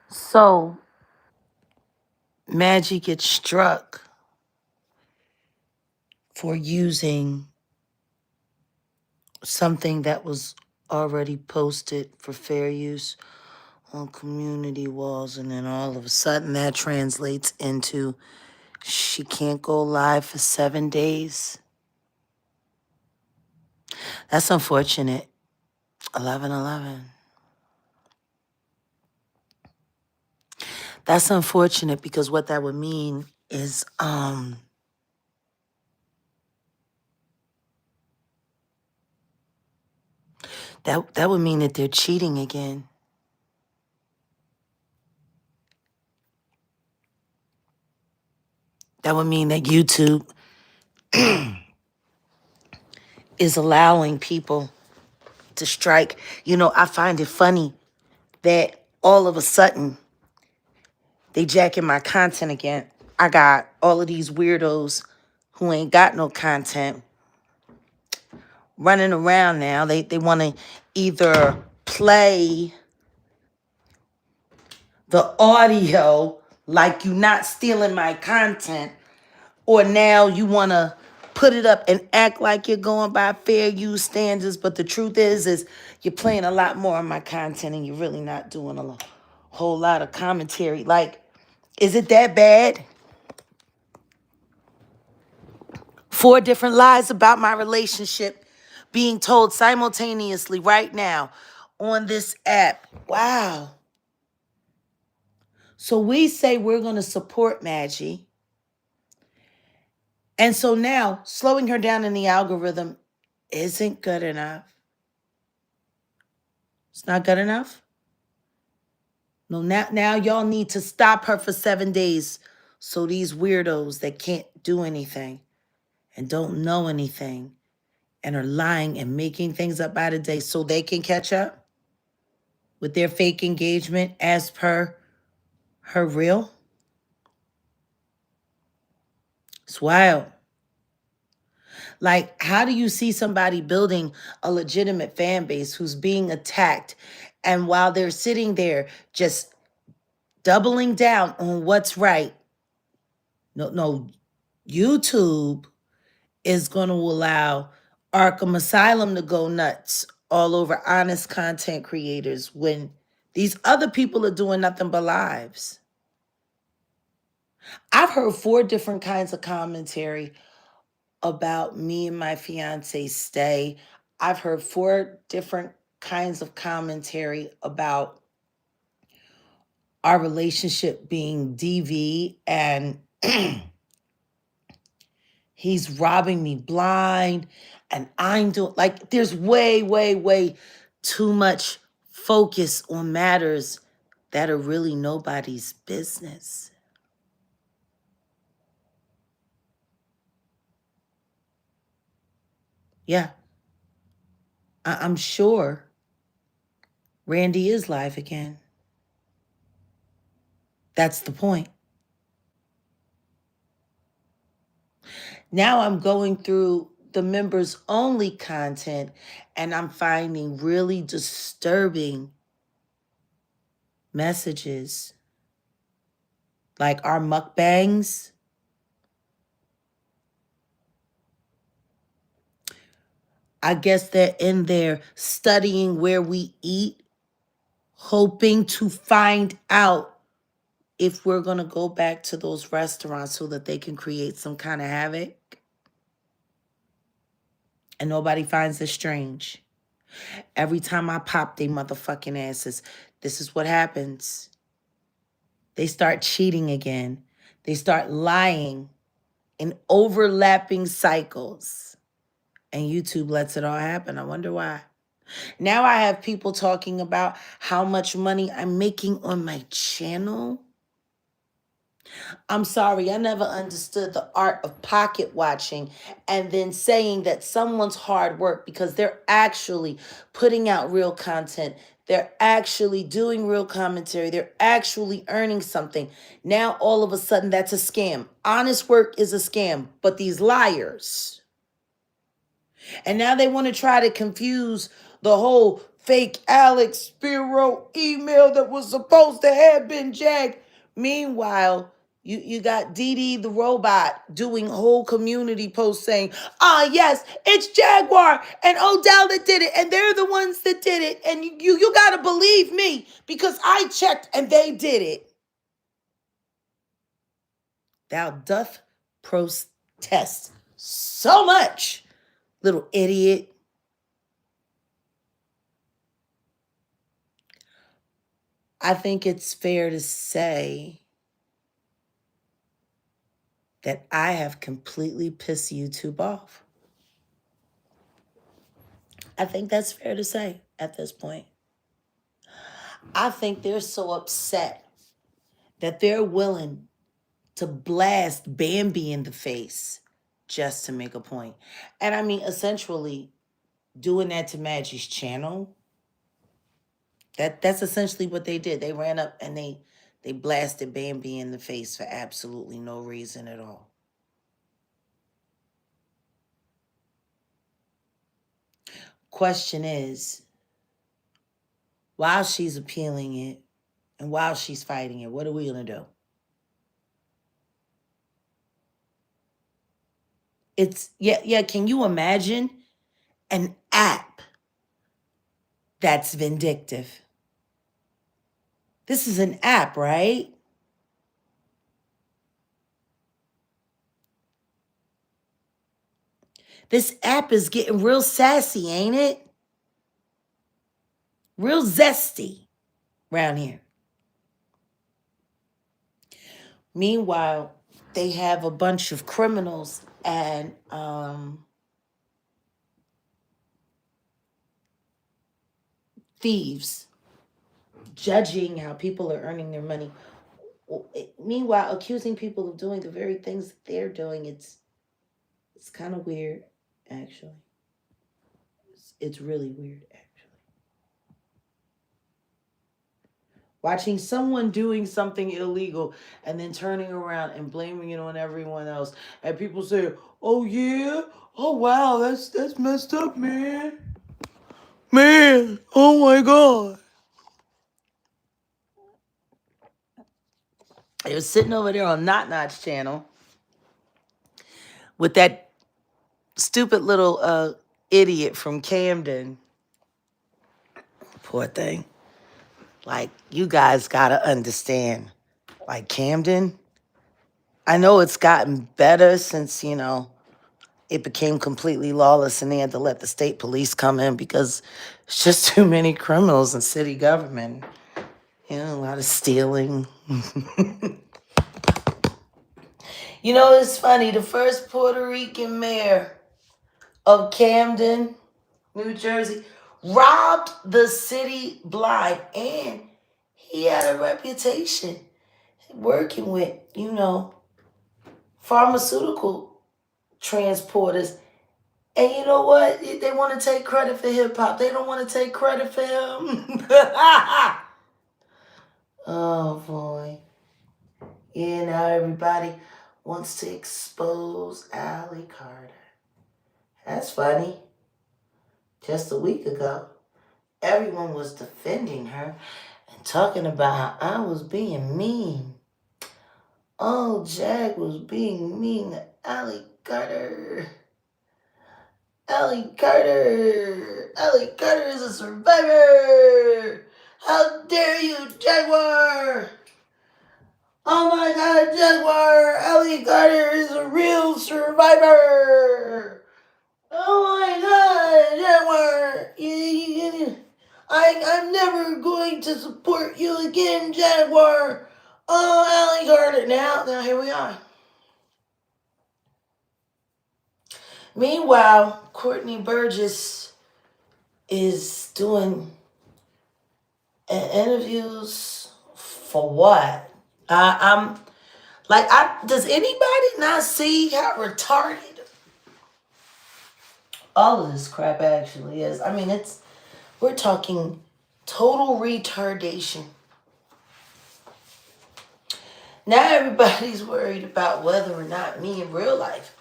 So Maggie gets struck for using something that was already posted for fair use on community walls, and then all of a sudden that translates into she can't go live for 7 days. That's unfortunate. 11/11. That's unfortunate because what that would mean is that would mean that they're cheating again. That would mean that YouTube is allowing people to strike. You know, I find it funny that all of a sudden they jacking my content again. I got all of these weirdos who ain't got no content running around now. They want to either play the audio like you not stealing my content, or now you want to put it up and act like you're going by fair use standards. But the truth is you're playing a lot more of my content and you're really not doing a whole lot of commentary. Like, is it that bad? 4 different lies about my relationship being told simultaneously right now on this app. Wow. So we say we're going to support Maggie. And so now slowing her down in the algorithm isn't good enough. It's not good enough. No, now y'all need to stop her for 7 days so these weirdos that can't do anything and don't know anything and are lying and making things up by the day so they can catch up with their fake engagement as per her real. It's wild. Like, how do you see somebody building a legitimate fan base who's being attacked, and while they're sitting there just doubling down on what's right, no, YouTube is going to allow Arkham Asylum to go nuts all over honest content creators when these other people are doing nothing but lives. I've heard 4 different kinds of commentary about me and my fiance stay. I've heard 4 different kinds of commentary about our relationship being DV and he's robbing me blind and I'm doing, like, there's way too much focus on matters that are really nobody's business. Yeah, I'm sure Randy is live again. That's the point. Now I'm going through the members only content and I'm finding really disturbing messages. Like our mukbangs. I guess they're in there studying where we eat, hoping to find out if we're going to go back to those restaurants so that they can create some kind of havoc. And nobody finds it strange. Every time I pop they motherfucking asses, this is what happens. They start cheating again. They start lying in overlapping cycles. And YouTube lets it all happen. I wonder why. Now I have people talking about how much money I'm making on my channel. I'm sorry, I never understood the art of pocket watching and then saying that someone's hard work because they're actually putting out real content. They're actually doing real commentary. They're actually earning something. Now, all of a sudden, that's a scam. Honest work is a scam, but these liars. And now they want to try to confuse the whole fake Alex Spiro email that was supposed to have been Jack. Meanwhile, you got Dee Dee the robot doing whole community posts saying, yes, it's Jaguar and Odell that did it, and they're the ones that did it, and you gotta believe me because I checked and they did it. Thou doth protest so much, little idiot. I think it's fair to say that I have completely pissed YouTube off. I think that's fair to say at this point. I think they're so upset that they're willing to blast Bambi in the face just to make a point. And I mean, essentially, doing that to Maggie's channel, that's essentially what they did. They ran up and they blasted Bambi in the face for absolutely no reason at all. Question is, while she's appealing it and while she's fighting it, what are we going to do? Can you imagine an app that's vindictive? This is an app, right? This app is getting real sassy, ain't it? Real zesty around here. Meanwhile, they have a bunch of criminals and thieves judging how people are earning their money. Meanwhile, accusing people of doing the very things that they're doing, it's kind of weird, actually. It's really weird, actually. Watching someone doing something illegal and then turning around and blaming it on everyone else. And people say, oh yeah? Oh wow, that's messed up, man. Man, oh my God. I was sitting over there on Not Notch channel with that stupid little idiot from Camden. Poor thing. Like, you guys gotta understand. Like, Camden, I know it's gotten better since, it became completely lawless and they had to let the state police come in because it's just too many criminals in city government. A lot of stealing. It's funny. The first Puerto Rican mayor of Camden, New Jersey, robbed the city blind, and he had a reputation working with, pharmaceutical transporters. And you know what? They want to take credit for hip-hop. They don't want to take credit for him. Oh, boy. Yeah, now everybody wants to expose Allie Carter. That's funny. Just a week ago, everyone was defending her and talking about how I was being mean. Oh, Jag was being mean to Allie Carter. Allie Carter! Allie Carter is a survivor! How dare you, Jaguar! Oh my God, Jaguar! Allie Carter is a real survivor! Oh my God, Jaguar! I'm never going to support you again, Jaguar! Oh, Allie Carter! Now here we are. Meanwhile, Courtney Burgess is doing interviews for what? Does anybody not see how retarded all of this crap actually is? I mean, we're talking total retardation. Now everybody's worried about whether or not me in real life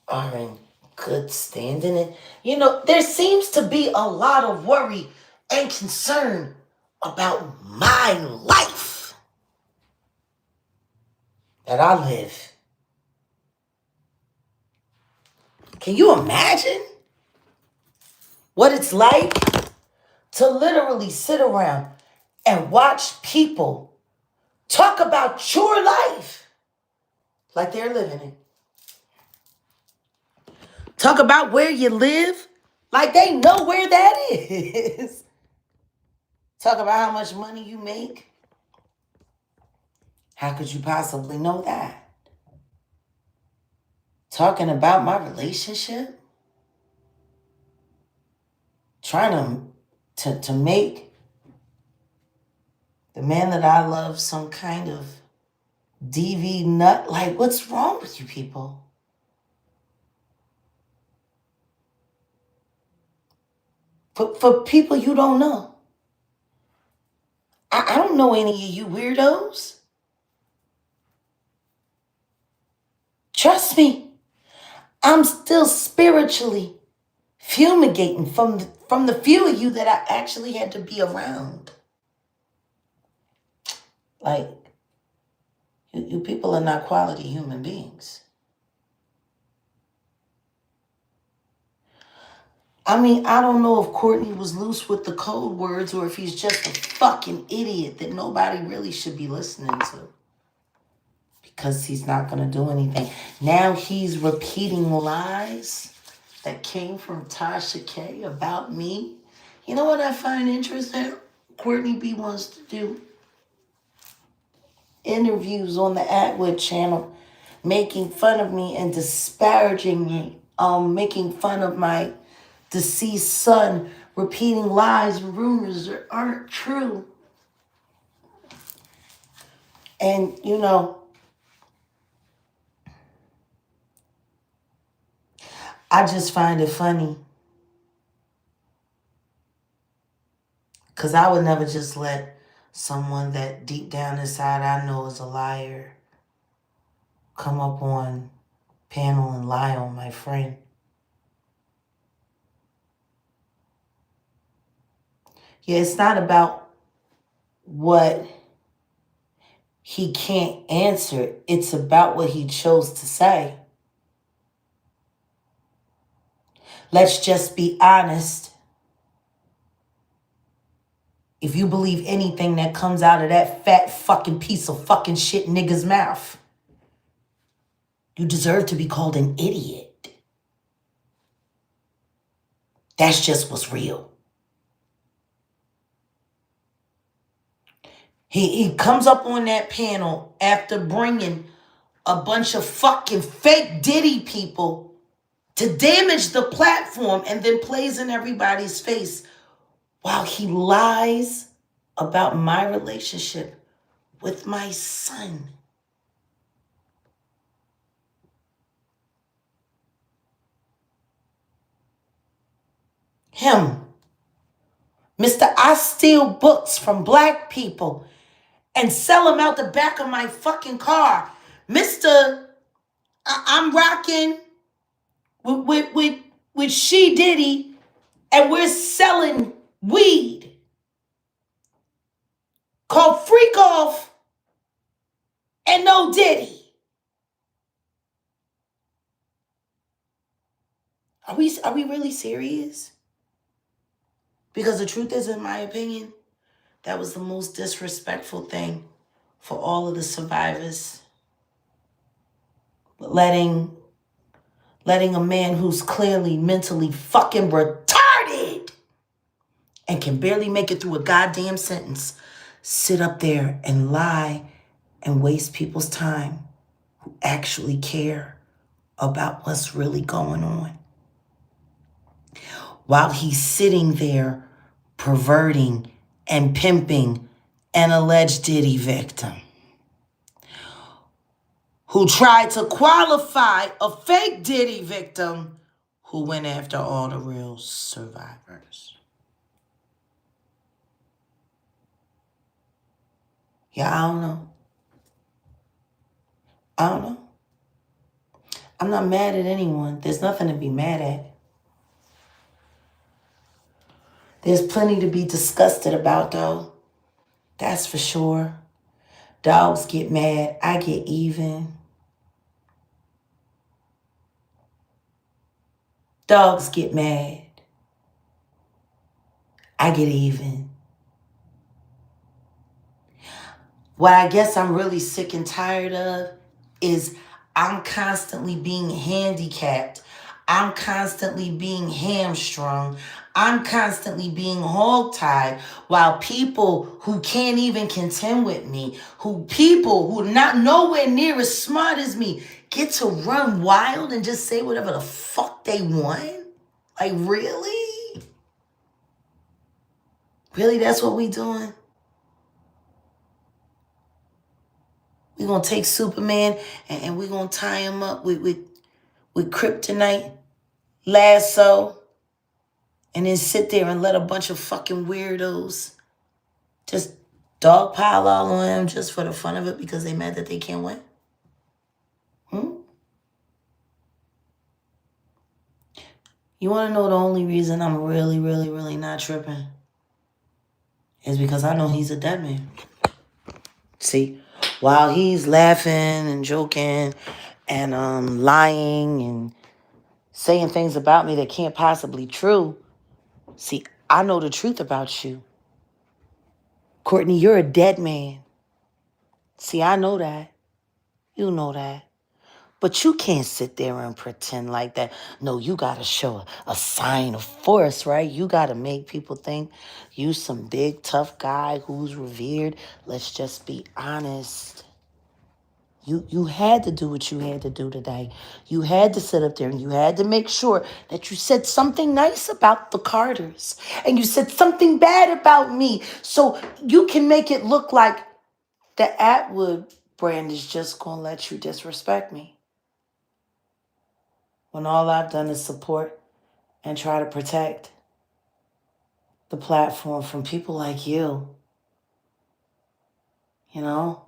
are in good standing. And, there seems to be a lot of worry and concerned about my life that I live. Can you imagine what it's like to literally sit around and watch people talk about your life like they're living it? Talk about where you live like they know where that is. Talk about how much money you make. How could you possibly know that? Talking about my relationship. Trying to make the man that I love some kind of DV nut. Like, what's wrong with you people? For people you don't know. I don't know any of you weirdos. Trust me. I'm still spiritually fumigating from the few of you that I actually had to be around. Like, you people are not quality human beings. I mean, I don't know if Courtney was loose with the code words or if he's just a fucking idiot that nobody really should be listening to. Because he's not going to do anything. Now he's repeating lies that came from Tasha K about me. You know what I find interesting? Courtney B wants to do interviews on the Atwood channel, making fun of me and disparaging me, making fun of my deceased son, repeating lies and rumors that aren't true. And, you know, I just find it funny. Because I would never just let someone that deep down inside I know is a liar come up on panel and lie on my friend. Yeah, it's not about what he can't answer. It's about what he chose to say. Let's just be honest. If you believe anything that comes out of that fat fucking piece of fucking shit nigga's mouth, you deserve to be called an idiot. That's just what's real. He comes up on that panel after bringing a bunch of fucking fake Diddy people to damage the platform and then plays in everybody's face while he lies about my relationship with my son. Him. Mr. I steal books from black people and sell them out the back of my fucking car. Mr. I'm rocking with She Diddy and we're selling weed called Freak Off and No Diddy. Are we really serious? Because the truth is, in my opinion, that was the most disrespectful thing for all of the survivors. Letting a man who's clearly mentally fucking retarded and can barely make it through a goddamn sentence sit up there and lie and waste people's time who actually care about what's really going on. While he's sitting there perverting and pimping an alleged Diddy victim who tried to qualify a fake Diddy victim who went after all the real survivors. Yeah, I don't know. I'm not mad at anyone. There's nothing to be mad at. There's plenty to be disgusted about, though. That's for sure. Dogs get mad. I get even. Dogs get mad. I get even. What I guess I'm really sick and tired of is I'm constantly being handicapped. I'm constantly being hamstrung. I'm constantly being hogtied while people who can't even contend with me, people who are not nowhere near as smart as me, get to run wild and just say whatever the fuck they want? Like, really? Really, that's what we doing? We're going to take Superman and we're going to tie him up with kryptonite, lasso, and then sit there and let a bunch of fucking weirdos just dogpile all on him just for the fun of it because they mad that they can't win? You want to know the only reason I'm really, really, really not tripping? Is because I know he's a dead man. See, while he's laughing and joking and lying and saying things about me that can't possibly be true, see, I know the truth about you. Courtney, you're a dead man. See, I know that. You know that. But you can't sit there and pretend like that. No, you got to show a sign of force, right? You got to make people think you some big, tough guy who's revered. Let's just be honest. You had to do what you had to do today. You had to sit up there and you had to make sure that you said something nice about the Carters. And you said something bad about me. So you can make it look like the Atwood brand is just going to let you disrespect me. When all I've done is support and try to protect the platform from people like you. You know?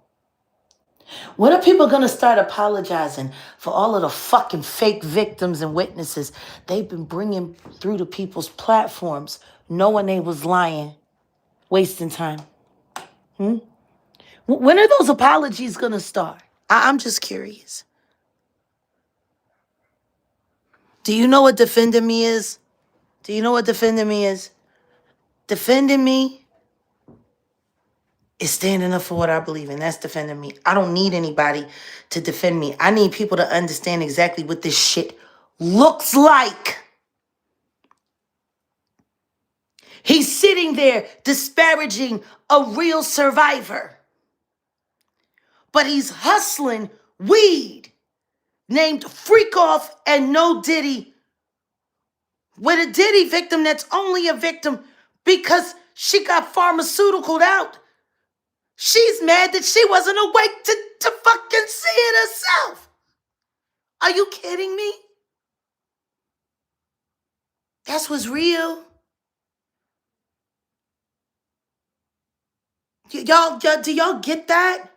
When are people going to start apologizing for all of the fucking fake victims and witnesses they've been bringing through to people's platforms, knowing they was lying, wasting time? When are those apologies going to start? I'm just curious. Do you know what defending me is? Do you know what defending me is? Defending me is standing up for what I believe in. That's defending me. I don't need anybody to defend me. I need people to understand exactly what this shit looks like. He's sitting there disparaging a real survivor. But he's hustling weed named Freak Off and No Diddy with a Diddy victim that's only a victim because she got pharmaceuticaled out. She's mad that she wasn't awake to fucking see it herself. Are you kidding me? That's what's real. Y'all, do y'all get that?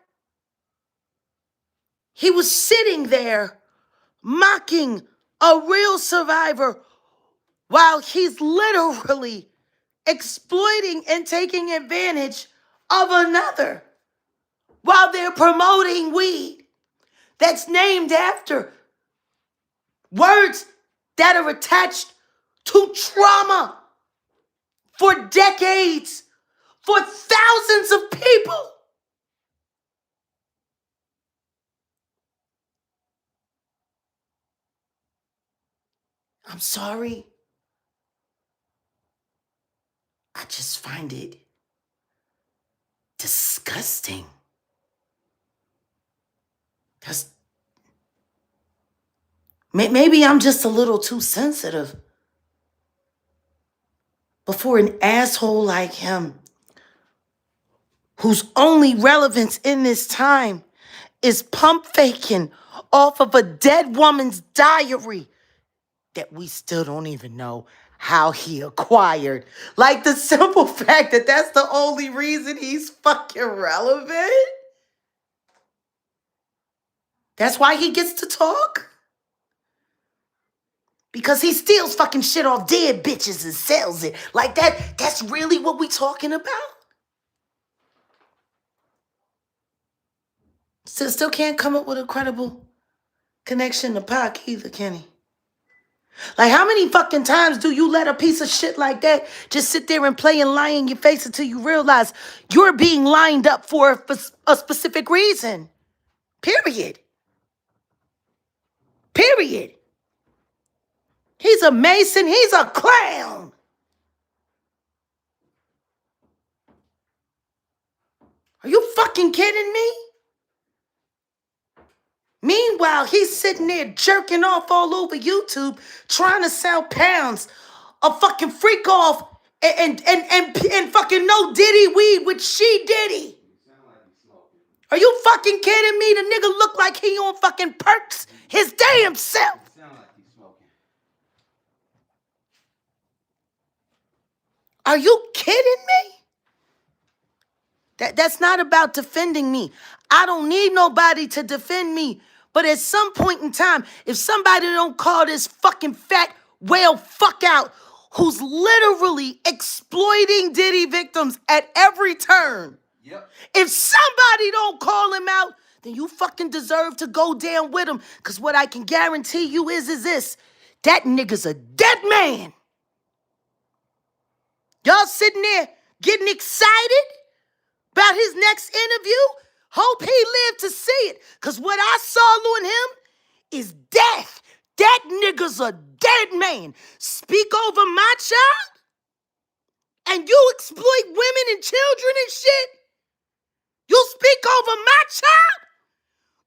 He was sitting there mocking a real survivor while he's literally exploiting and taking advantage of another while they're promoting weed that's named after words that are attached to trauma for decades, for thousands of people. I'm sorry. I just find it disgusting. Maybe I'm just a little too sensitive. But for an asshole like him, whose only relevance in this time is pump faking off of a dead woman's diary that we still don't even know how he acquired. Like the simple fact that that's the only reason he's fucking relevant. That's why he gets to talk. Because he steals fucking shit off dead bitches and sells it. Like that's really what we talking about? Still can't come up with a credible connection to Pac either, can he? Like, how many fucking times do you let a piece of shit like that just sit there and play and lie in your face until you realize you're being lined up for a specific reason? Period. Period. He's a Mason. He's a clown. Are you fucking kidding me? Meanwhile, he's sitting there jerking off all over YouTube, trying to sell pounds of fucking freak off and fucking no Diddy weed with She Diddy. Are you fucking kidding me? The nigga look like he on fucking perks his damn self. Are you kidding me? That's not about defending me. I don't need nobody to defend me. But at some point in time, if somebody don't call this fucking fat whale fuck out, who's literally exploiting Diddy victims at every turn, yep. If somebody don't call him out, then you fucking deserve to go down with him. Because what I can guarantee you is this. That nigga's a dead man. Y'all sitting there getting excited about his next interview? Hope he lived to see it. Because what I saw on him is death. That nigga's a dead man. Speak over my child? And you exploit women and children and shit? You speak over my child?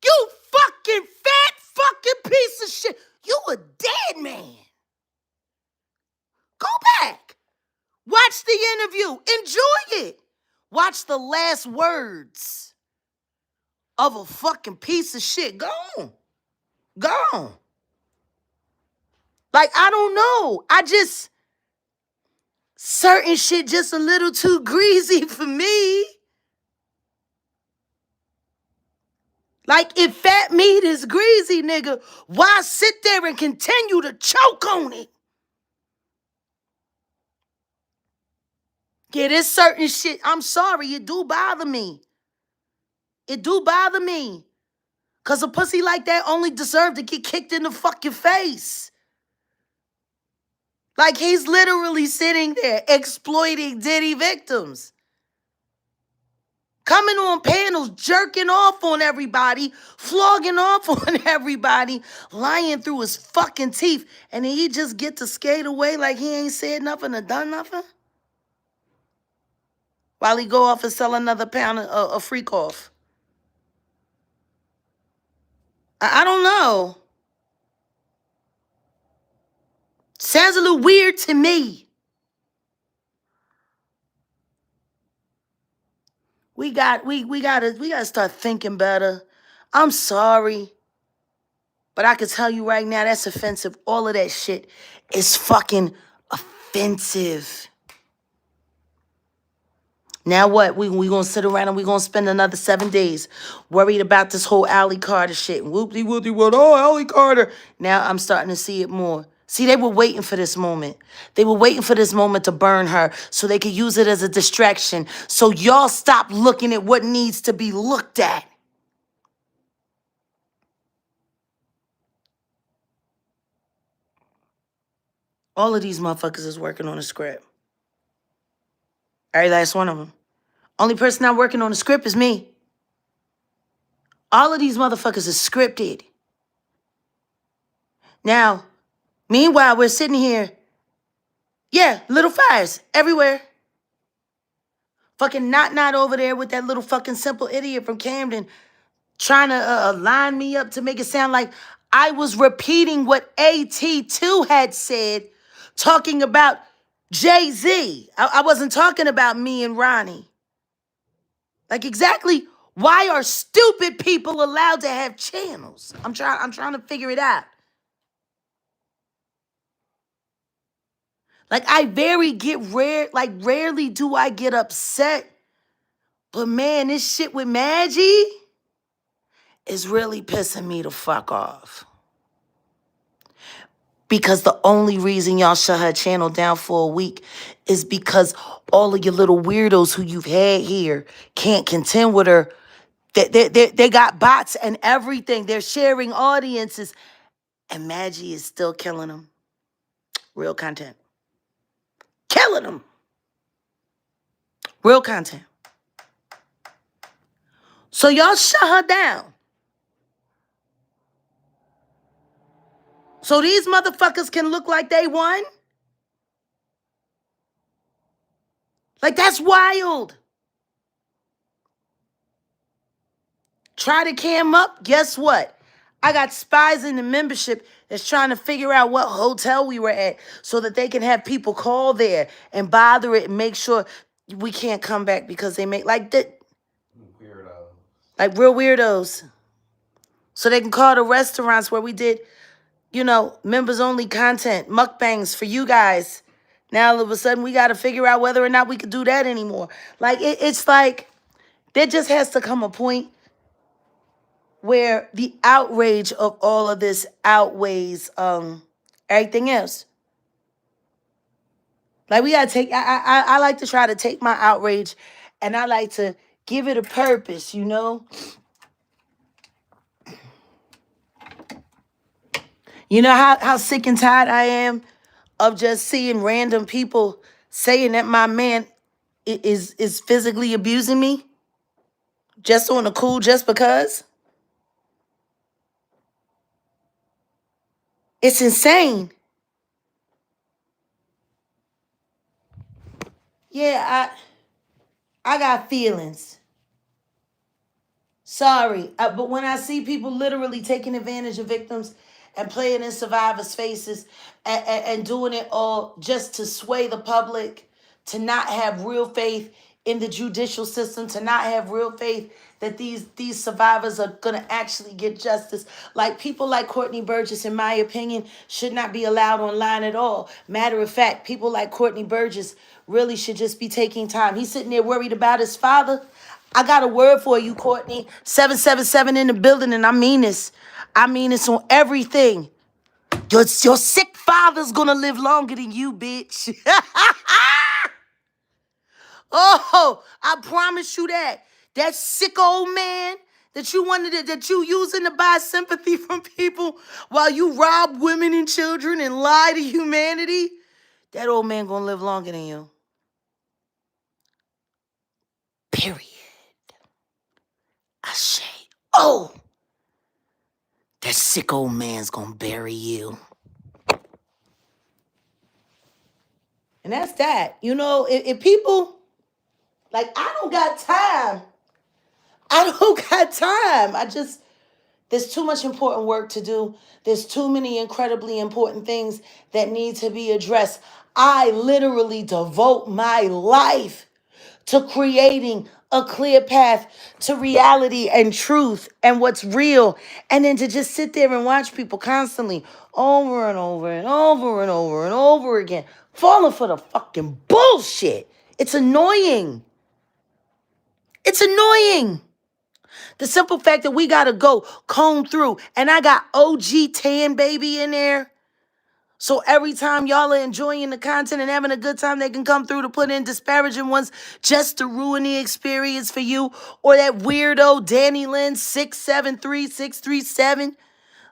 You fucking fat fucking piece of shit. You a dead man. Go back. Watch the interview. Enjoy it. Watch the last words of a fucking piece of shit. Go on. Go on. Like, I don't know. Certain shit just a little too greasy for me. Like, if fat meat is greasy, nigga, why sit there and continue to choke on it? Yeah, there's certain shit. I'm sorry, it do bother me. It do bother me. Because a pussy like that only deserved to get kicked in the fucking face. Like, he's literally sitting there exploiting Diddy victims. Coming on panels, jerking off on everybody, flogging off on everybody, lying through his fucking teeth. And then he just get to skate away like he ain't said nothing or done nothing? While he go off and sell another pound of freak off. I don't know. Sounds a little weird to me. We gotta start thinking better. I'm sorry. But I can tell you right now, that's offensive. All of that shit is fucking offensive. Now what? We gonna sit around and we gonna spend another 7 days worried about this whole Allie Carter shit. Whoopty-whoopty, what? Oh, Allie Carter. Now I'm starting to see it more. See, they were waiting for this moment. They were waiting for this moment to burn her so they could use it as a distraction. So y'all stop looking at what needs to be looked at. All of these motherfuckers is working on a script. Every last one of them. Only person not working on the script is me. All of these motherfuckers is scripted. Now, meanwhile, we're sitting here. Yeah, little fires everywhere. Fucking not over there with that little fucking simple idiot from Camden trying to line me up to make it sound like I was repeating what AT2 had said, talking about Jay-Z. I wasn't talking about me and Ronnie. Like, exactly why are stupid people allowed to have channels? I'm trying to figure it out. Like, rarely do I get upset. But man, this shit with Maggie is really pissing me the fuck off. Because the only reason y'all shut her channel down for a week is because all of your little weirdos who you've had here can't contend with her. They got bots and everything. They're sharing audiences. And Maggie is still killing them. Real content. Killing them. Real content. So y'all shut her down. So these motherfuckers can look like they won? Like, that's wild. Try to cam up. Guess what? I got spies in the membership that's trying to figure out what hotel we were at so that they can have people call there and bother it and make sure we can't come back because they make like that. Weirdos. Like real weirdos. So they can call the restaurants where we did, members only content, mukbangs for you guys. Now all of a sudden we got to figure out whether or not we could do that anymore. Like it's like there just has to come a point where the outrage of all of this outweighs everything else. Like we gotta take. I like to try to take my outrage, and I like to give it a purpose. You know how sick and tired I am of just seeing random people saying that my man is physically abusing me just on the cool, just because. It's insane. Yeah, I got feelings. Sorry, but when I see people literally taking advantage of victims and playing in survivors' faces and doing it all just to sway the public, to not have real faith in the judicial system, to not have real faith that these survivors are going to actually get justice. Like people like Courtney Burgess, in my opinion, should not be allowed online at all. Matter of fact, people like Courtney Burgess really should just be taking time. He's sitting there worried about his father. I got a word for you, Courtney. 777 in the building, and I mean this. I mean this on everything. Your sick father's gonna live longer than you, bitch. Oh, I promise you that. That sick old man that you using to buy sympathy from people while you rob women and children and lie to humanity, that old man gonna live longer than you. Period. I say, oh, that sick old man's gonna bury you. And that's that. If people, like, I don't got time. There's too much important work to do. There's too many incredibly important things that need to be addressed. I literally devote my life to creating a clear path to reality and truth and what's real. And then to just sit there and watch people constantly over and over and over and over and over again falling for the fucking bullshit. It's annoying. It's annoying. The simple fact that we got to go comb through, and I got OG Tan Baby in there. So every time y'all are enjoying the content and having a good time, they can come through to put in disparaging ones just to ruin the experience for you. Or that weirdo Danny Lynn 673637.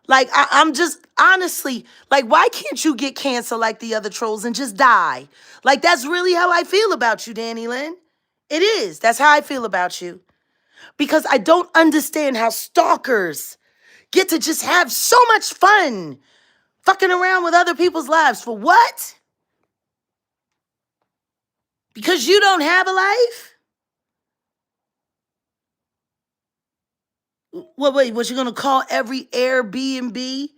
Like, I'm just, honestly, like, why can't you get cancer like the other trolls and just die? Like, that's really how I feel about you, Danny Lynn. It is. That's how I feel about you. Because I don't understand how stalkers get to just have so much fun fucking around with other people's lives. For what? Because you don't have a life? What you gonna call every Airbnb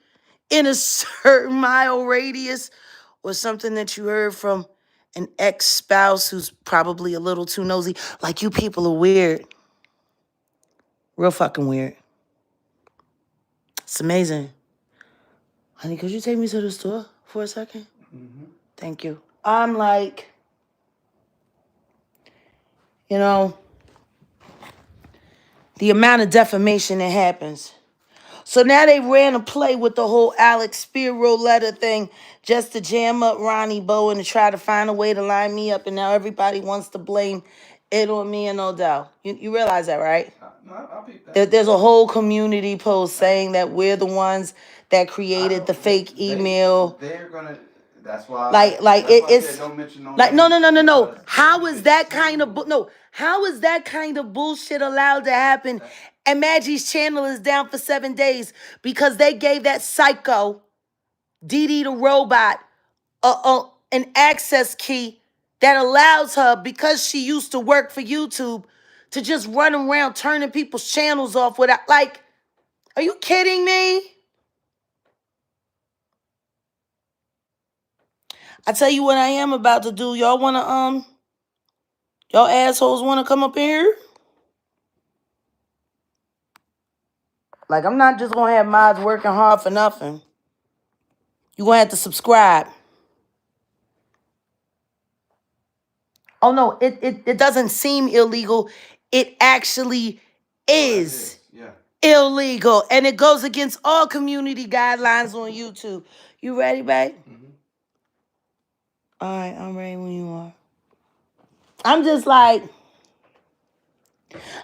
in a certain mile radius? Or something that you heard from an ex-spouse who's probably a little too nosy? Like, you people are weird. Real fucking weird. It's amazing. Honey, could you take me to the store for a second? Mm-hmm. Thank you. I'm like, the amount of defamation that happens. So now they ran a play with the whole Alex Spiro letter thing just to jam up Ronnie Bo and to try to find a way to line me up. And now everybody wants to blame it on me and Odell. You realize that, right? No, I peeped that. There's a whole community post saying that we're the ones that created the fake email. They're gonna. That's why. It's don't mention no like names no. because How is that kind of How is that kind of bullshit allowed to happen? And Maggie's channel is down for 7 days because they gave that psycho Dee Dee the robot an access key that allows her, because she used to work for YouTube, to just run around turning people's channels off without, like, are you kidding me? I tell you what I am about to do. Y'all wanna y'all assholes wanna come up in here? Like, I'm not just gonna have mods working hard for nothing. You gonna have to subscribe. Oh no, it doesn't seem illegal. It actually is illegal. And it goes against all community guidelines on YouTube. You ready, babe? Mm-hmm. All right, I'm ready when you are. I'm just like,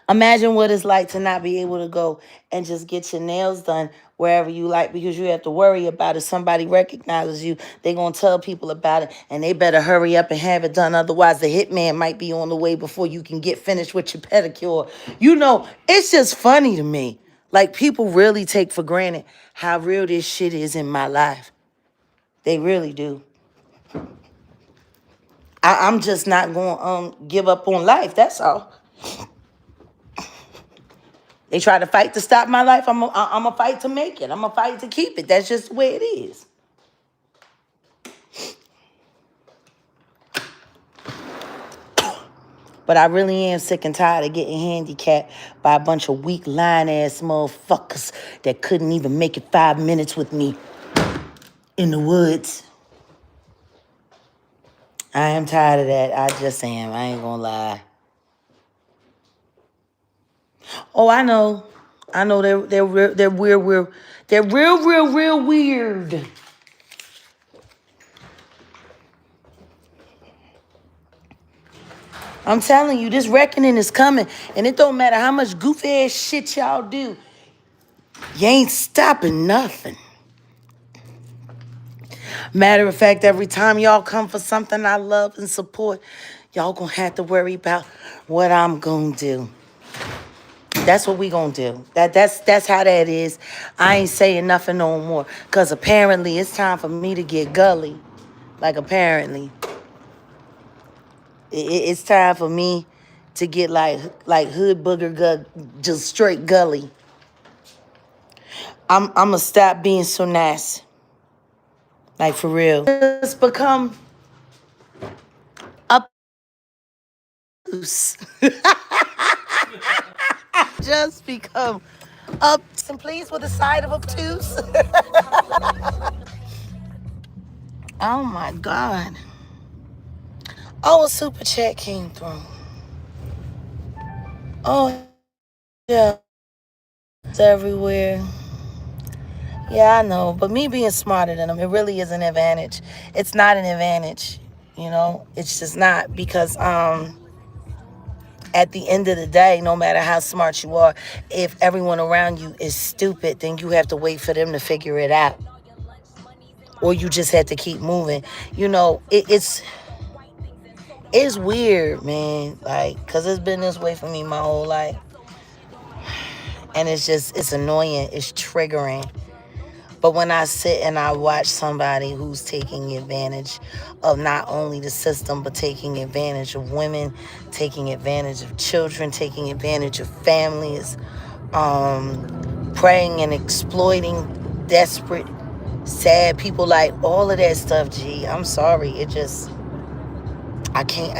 imagine what it's like to not be able to go and just get your nails done wherever you like, because you have to worry about if somebody recognizes you, they're going to tell people about it, and they better hurry up and have it done. Otherwise, the hitman might be on the way before you can get finished with your pedicure. You know, it's just funny to me. Like, people really take for granted how real this shit is in my life. They really do. I'm just not going to give up on life. That's all. They try to fight to stop my life. I'm a fight to make it. I'm a fight to keep it. That's just the way it is. But I really am sick and tired of getting handicapped by a bunch of weak, lying-ass motherfuckers that couldn't even make it 5 minutes with me in the woods. I am tired of that. I just am. I ain't gonna lie. Oh, I know. I know they're weird. They're real weird. I'm telling you, this reckoning is coming, and it don't matter how much goofy ass shit y'all do. You ain't stopping nothing. Matter of fact, every time y'all come for something I love and support, y'all gonna have to worry about what I'm gonna do. That's what we gonna do. That's how that is. I ain't saying nothing no more, cause apparently it's time for me to get gully. Like, apparently, it's time for me to get like hood booger just straight gully. I'm gonna stop being so nice. Like, for real. Just become obtuse. Just become obtuse and please with a side of obtuse. Oh my God. Oh, a super chat came through. Oh, yeah. It's everywhere. Yeah, I know. But me being smarter than them, it really is an advantage. It's not an advantage, you know? It's just not, because at the end of the day, no matter how smart you are, if everyone around you is stupid, then you have to wait for them to figure it out. Or you just have to keep moving. You know, it's weird, man. Like, because it's been this way for me my whole life. And it's annoying. It's triggering. But when I sit and I watch somebody who's taking advantage of not only the system, but taking advantage of women, taking advantage of children, taking advantage of families, preying and exploiting desperate, sad people, like all of that stuff, G, I'm sorry. It just, I can't,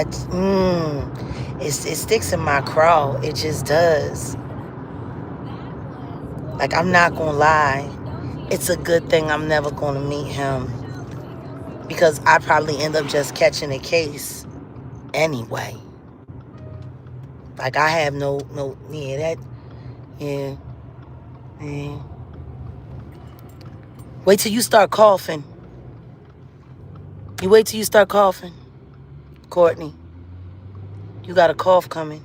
it sticks in my craw. It just does. Like, I'm not gonna lie. It's a good thing I'm never going to meet him, because I probably end up just catching a case anyway. Like, I have yeah. Wait till you start coughing. You wait till you start coughing. Courtney, you got a cough coming.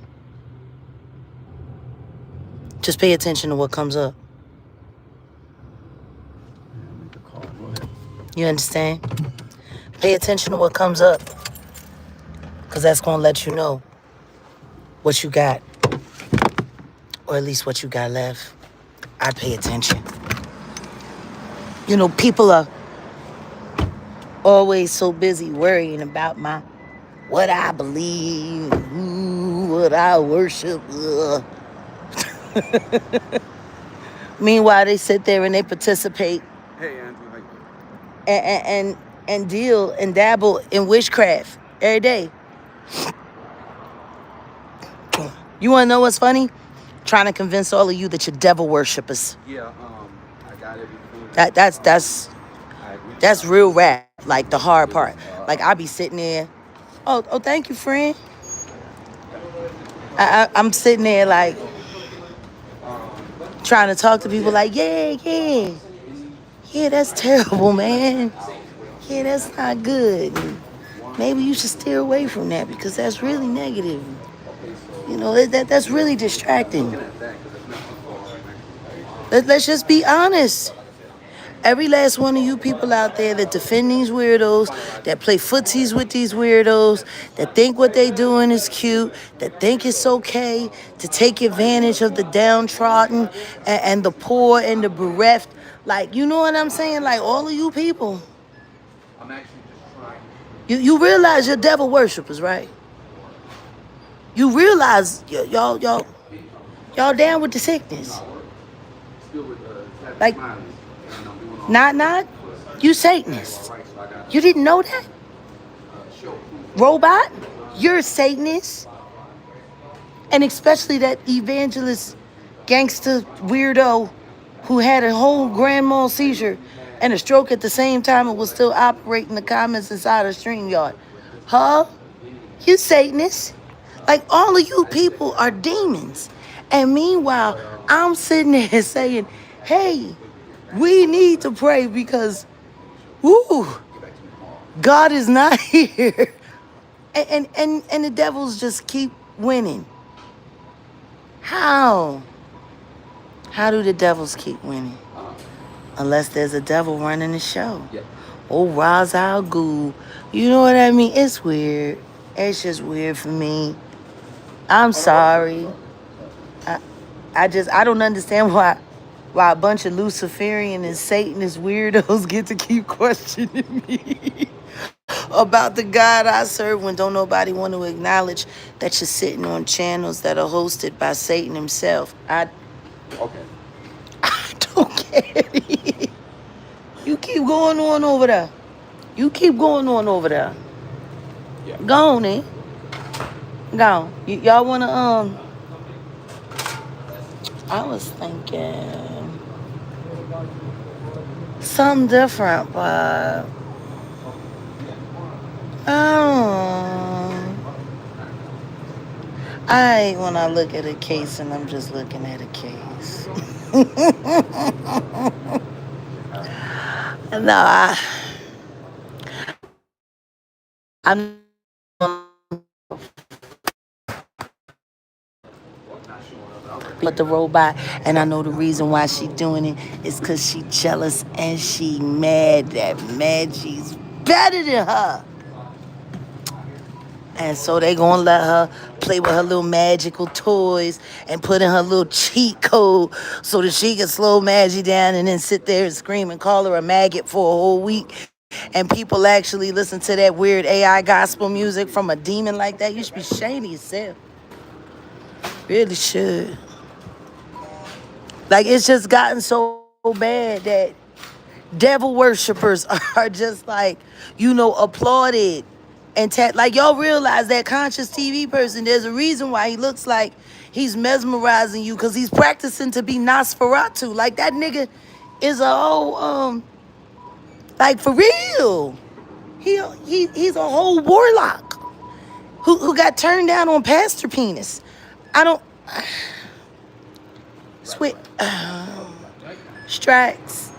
Just pay attention to what comes up. You understand? Pay attention to what comes up. Because that's going to let you know what you got. Or at least what you got left. I pay attention. You know, people are always so busy worrying about what I believe, what I worship. Meanwhile, they sit there and they participate. Hey, Andrew, how you And deal and dabble in witchcraft every day. You want to know what's funny? Trying to convince all of you that you're devil worshippers. Yeah, I got everything. That's real rap. Like the hard part. Like I be sitting there. Oh, thank you, friend. I'm sitting there like trying to talk to people like, yeah, that's terrible, man. Yeah, that's not good. And maybe you should steer away from that because that's really negative. You know, that's really distracting. Let's just be honest. Every last one of you people out there that defend these weirdos, that play footsies with these weirdos, that think what they doing is cute, that think it's okay to take advantage of the downtrodden and the poor and the bereft. Like, you know what I'm saying? Like, all of you people. I'm actually just trying. You realize you're devil worshippers, right? You realize y'all down with the sickness. Like, not, you Satanists. You didn't know that? Robot, you're a Satanist. And especially that evangelist gangster weirdo who had a whole grand mal seizure and a stroke at the same time and was still operating the comments inside a StreamYard. Huh? You Satanists. Like, all of you people are demons. And meanwhile, I'm sitting there saying, hey, we need to pray because, God is not here. And the devils just keep winning. How? How do the devils keep winning? Unless there's a devil running the show. Oh, Ra's al Ghul. You know what I mean? It's weird. It's just weird for me. I'm sorry. I don't understand why a bunch of Luciferian and Satanist weirdos get to keep questioning me about the God I serve when don't nobody want to acknowledge that you're sitting on channels that are hosted by Satan himself. I don't get it. You keep going on over there. Yeah. Go on, eh? Go on. Y'all want to, I was thinking something different, but I hate when I look at a case and I'm just looking at a case. No, I'm but the robot, and I know the reason why she doing it is because she jealous and she mad that Maggie's better than her. And so they gonna let her play with her little magical toys and put in her little cheat code so that she can slow Maggie down and then sit there and scream and call her a maggot for a whole week. And people actually listen to that weird AI gospel music from a demon like that. You should be ashamed of yourself. Really should. Like, it's just gotten so bad that devil worshippers are just like, applauded. And like, y'all realize that conscious TV person, there's a reason why he looks like he's mesmerizing you, because he's practicing to be Nosferatu. Like, that nigga is a whole, like, for real. He's a whole warlock who got turned down on Pastor Penis. I don't... Sweet... Strax.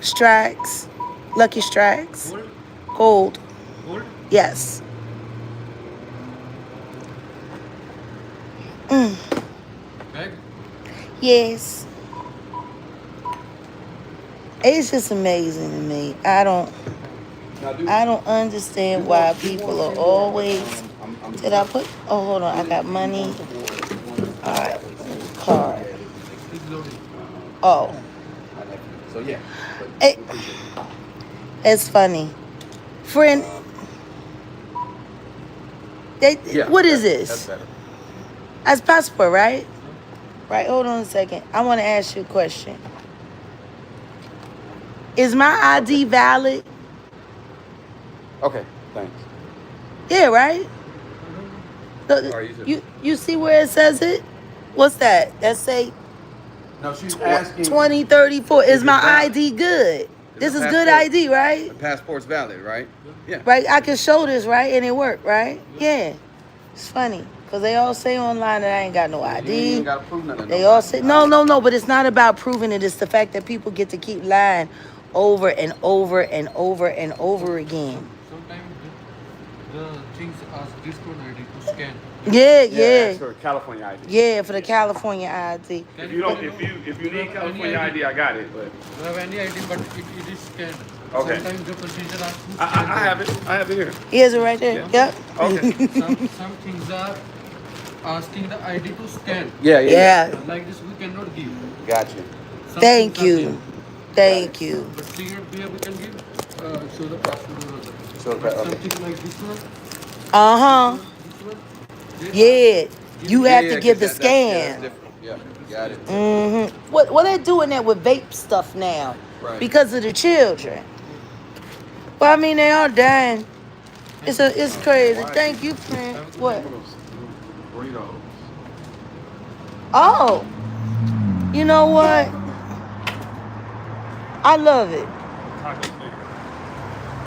Strikes. Lucky Strikes. Gold? Gold. Gold? Yes. Mm. Bag? Yes. It's just amazing to me. I don't understand why people are always. Did I put? Oh, hold on. I got money. All right. Card. It's loading. Oh. So yeah. It, it's funny. Friend. What is this? That's better. That's passport, right? Right. Hold on a second. I want to ask you a question. Is my ID valid? Okay, thanks. Yeah, right? Sorry, You see where it says it? What's that? That say No, she's asking. 2034. Is it my valid? ID good? This is good passport- ID, right? The passport's valid, right? Yeah. Right? I can show this, right? And it work, right? Yeah. It's funny. Because they all say online that I ain't got no You ain't ID. even gotta prove nothing. They all say, no, but it's not about proving it. It's the fact that people get to keep lying over and over and over and over again. Sometimes the things ask this code ID to scan. Yeah. That's for California ID. Yeah, for the California ID. If you need California ID, I got it. But You have any ID, but it is scanned. Okay. Sometimes the procedure asks to I scan. have it. I have it here. Here's it right there. Yeah. Yep. Okay. Some things are asking the ID to scan. Yeah. Like this, we cannot give. Gotcha. Some Thank things are you. there. Thank you. But here we can give. Show the passport or other. Show the But pa- okay. something like this one. Uh-huh. This one. Yeah. You have to give the That's scan. different. Yeah, got it. Mm-hmm. What they doing that with vape stuff now? Right. Because of the children. Well, I mean, they are dying. It's crazy. Thank you, friend. What? Burritos. Oh. You know what? I love it.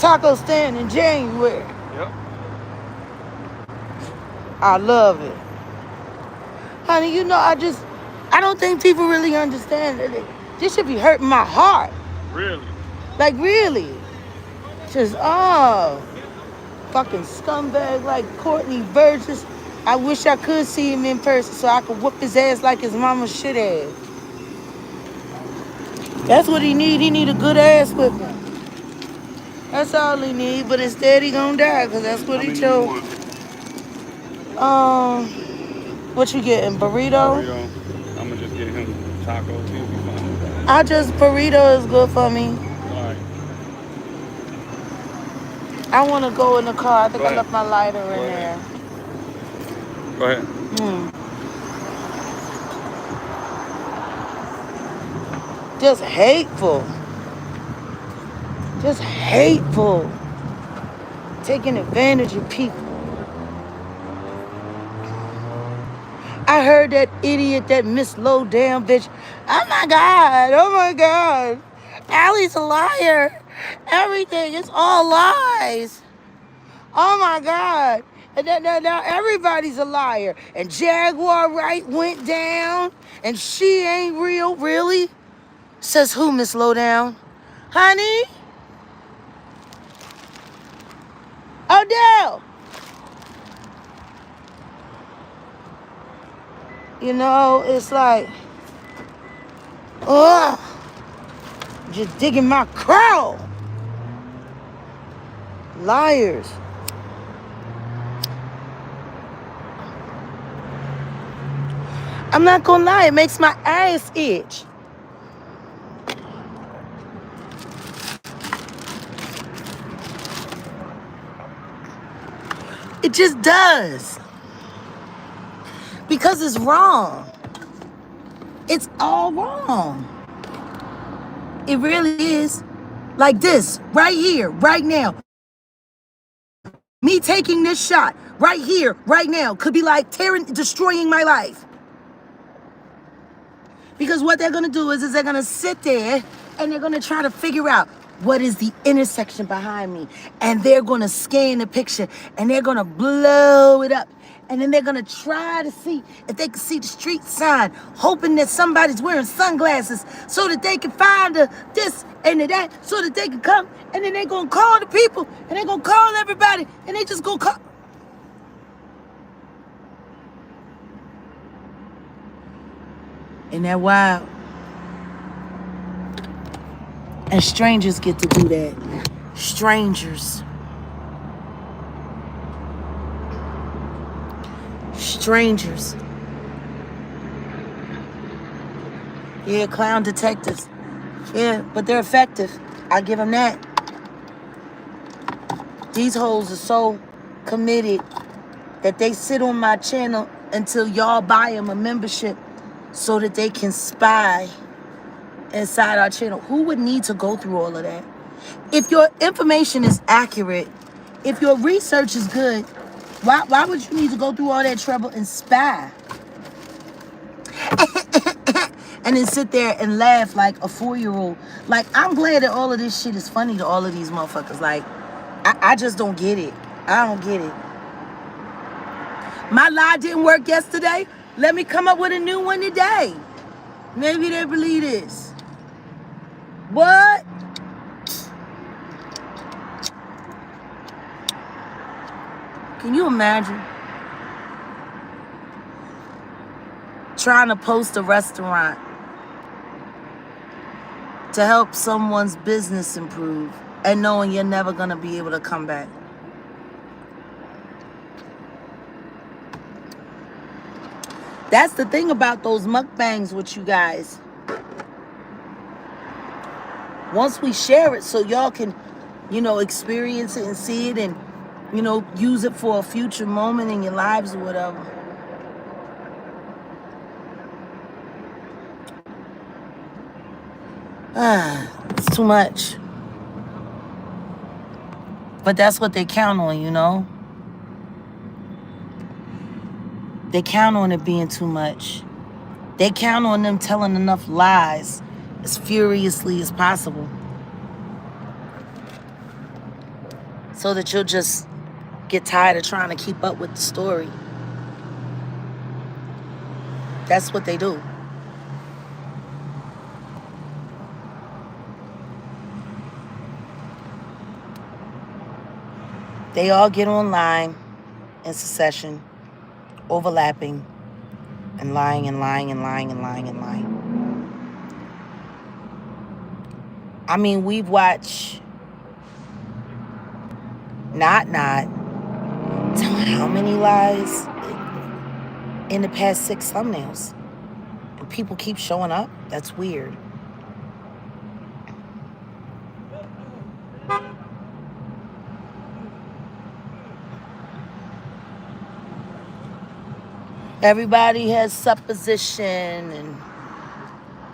Taco stand in January. Yep. I love it. Honey, you know, I don't think people really understand that this should be hurting my heart. Really? Like, really. Just, fucking scumbag like Courtney Burgess. I wish I could see him in person so I could whoop his ass like his mama should have. That's what he need. He need a good ass whipping. That's all he need. But instead he gonna die because that's what he chose. What you getting? Burrito? I'm gonna just get him tacos. He'll be fine with that. Burrito is good for me. All right. I want to go in the car. I think Go I ahead. left my lighter in Go there. ahead. Go ahead. Just hateful. Just hateful. Taking advantage of people. I heard that idiot, that Miss Low Down bitch. Oh my God. Allie's a liar. Everything, it's all lies. Oh my God. And now everybody's a liar. And Jaguar Wright went down. And she ain't real, really? Says who, Miss Lowdown? Honey? Odell! You know, it's like, just digging my crow. Liars. I'm not gonna lie, it makes my ass itch. It just does. Because it's wrong. It's all wrong. It really is. Like this, right here, right now. Me taking this shot right here, right now, could be like destroying my life. Because what they're gonna do is they're gonna sit there and they're gonna try to figure out what is the intersection behind me? And they're gonna scan the picture and they're gonna blow it up. And then they're gonna try to see if they can see the street sign, hoping that somebody's wearing sunglasses so that they can find this and that, so that they can come. And then they're gonna call the people and they're gonna call everybody and they just gonna call. Isn't that wild? And strangers get to do that. Strangers. Strangers. Yeah, clown detectives. Yeah, but they're effective. I give them that. These hoes are so committed that they sit on my channel until y'all buy them a membership so that they can spy inside our channel. Who would need to go through all of that? If your information is accurate, if your research is good, why would you need to go through all that trouble and spy? And then sit there and laugh like a 4-year-old. Like, I'm glad that all of this shit is funny to all of these motherfuckers. Like, I just don't get it. I don't get it. My lie didn't work yesterday. Let me come up with a new one today. Maybe they believe this. What? Can you imagine? Trying to post a restaurant to help someone's business improve and knowing you're never gonna be able to come back. That's the thing about those mukbangs with you guys. Once we share it so y'all can, experience it and see it and, use it for a future moment in your lives or whatever. It's too much. But that's what they count on, They count on it being too much. They count on them telling enough lies as furiously as possible so that you'll just get tired of trying to keep up with the story. That's what they do. They all get online in succession, overlapping, and lying and lying and lying and lying and lying. I mean, we've watched not tell how many lies in the past 6 thumbnails. And people keep showing up. That's weird. Everybody has supposition and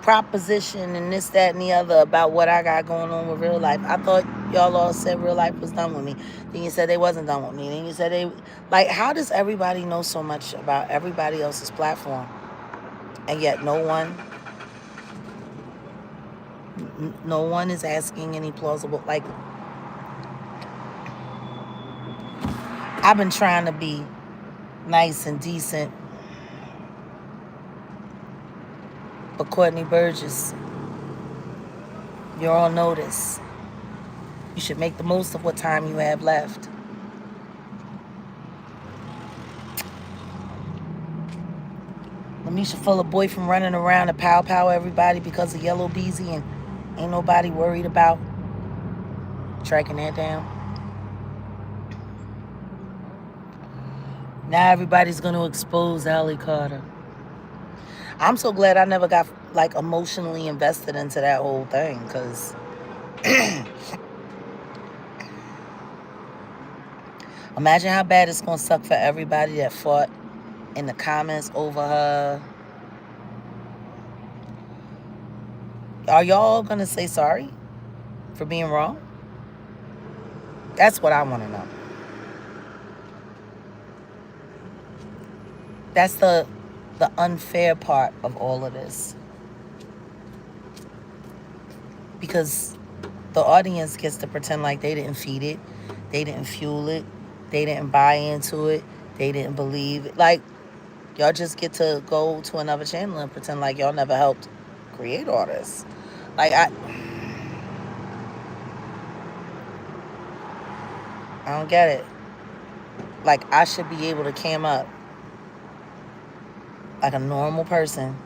proposition and this, that, and the other about what I got going on with real life. I thought y'all all said real life was done with me. Then you said they wasn't done with me. Then you said they... Like, how does everybody know so much about everybody else's platform? And yet no one is asking any plausible... Like, I've been trying to be nice and decent. But Courtney Burgess, you're on notice. You should make the most of what time you have left. Lamisha full of boyfriend running around to pow everybody because of Yellow Beezy and ain't nobody worried about tracking that down. Now everybody's going to expose Allie Carter. I'm so glad I never got, like, emotionally invested into that whole thing, because imagine how bad it's going to suck for everybody that fought in the comments over her. Are y'all going to say sorry for being wrong? That's what I want to know. That's the unfair part of all of this. Because The audience gets to pretend like they didn't feed it, they didn't fuel it, they didn't buy into it, they didn't believe it. Like, y'all just get to go to another channel and pretend like y'all never helped create all this. Like, I don't get it. Like, I should be able to cam up like a normal person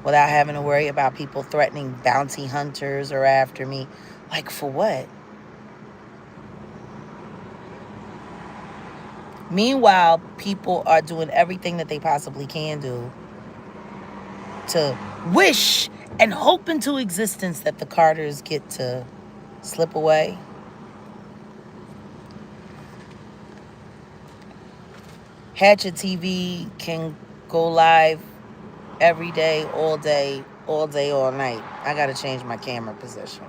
without having to worry about people threatening bounty hunters or after me. Like, for what? Meanwhile, people are doing everything that they possibly can do to wish and hope into existence that the Carters get to slip away. Hatchet TV can go live every day, all day, all night. I gotta change my camera position.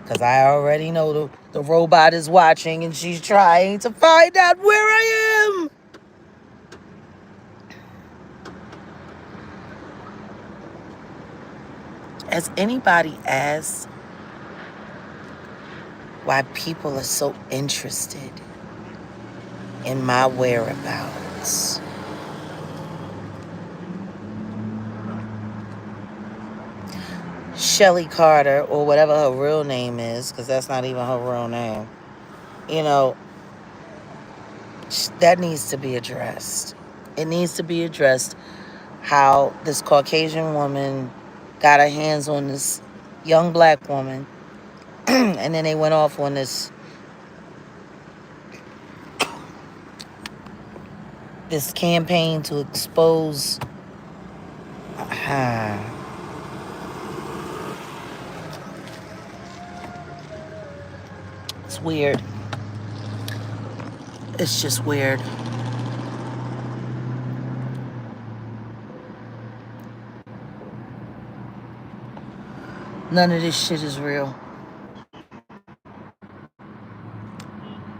Because I already know the robot is watching and she's trying to find out where I am. Has anybody asked why people are so interested in my whereabouts? Shelly Carter, or whatever her real name is, because that's not even her real name, you know, that needs to be addressed. It needs to be addressed how this Caucasian woman got her hands on this young black woman and then they went off on this campaign to expose it's weird. It's just weird. None of this shit is real.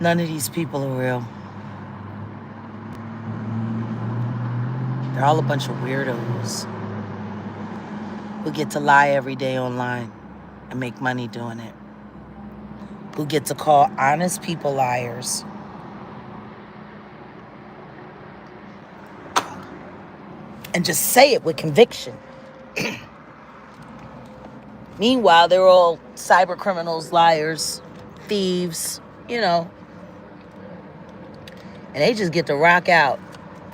None of these people are real. They're all a bunch of weirdos who get to lie every day online and make money doing it. Who get to call honest people liars. And just say it with conviction. Meanwhile, they're all cyber criminals, liars, thieves, you know. And they just get to rock out.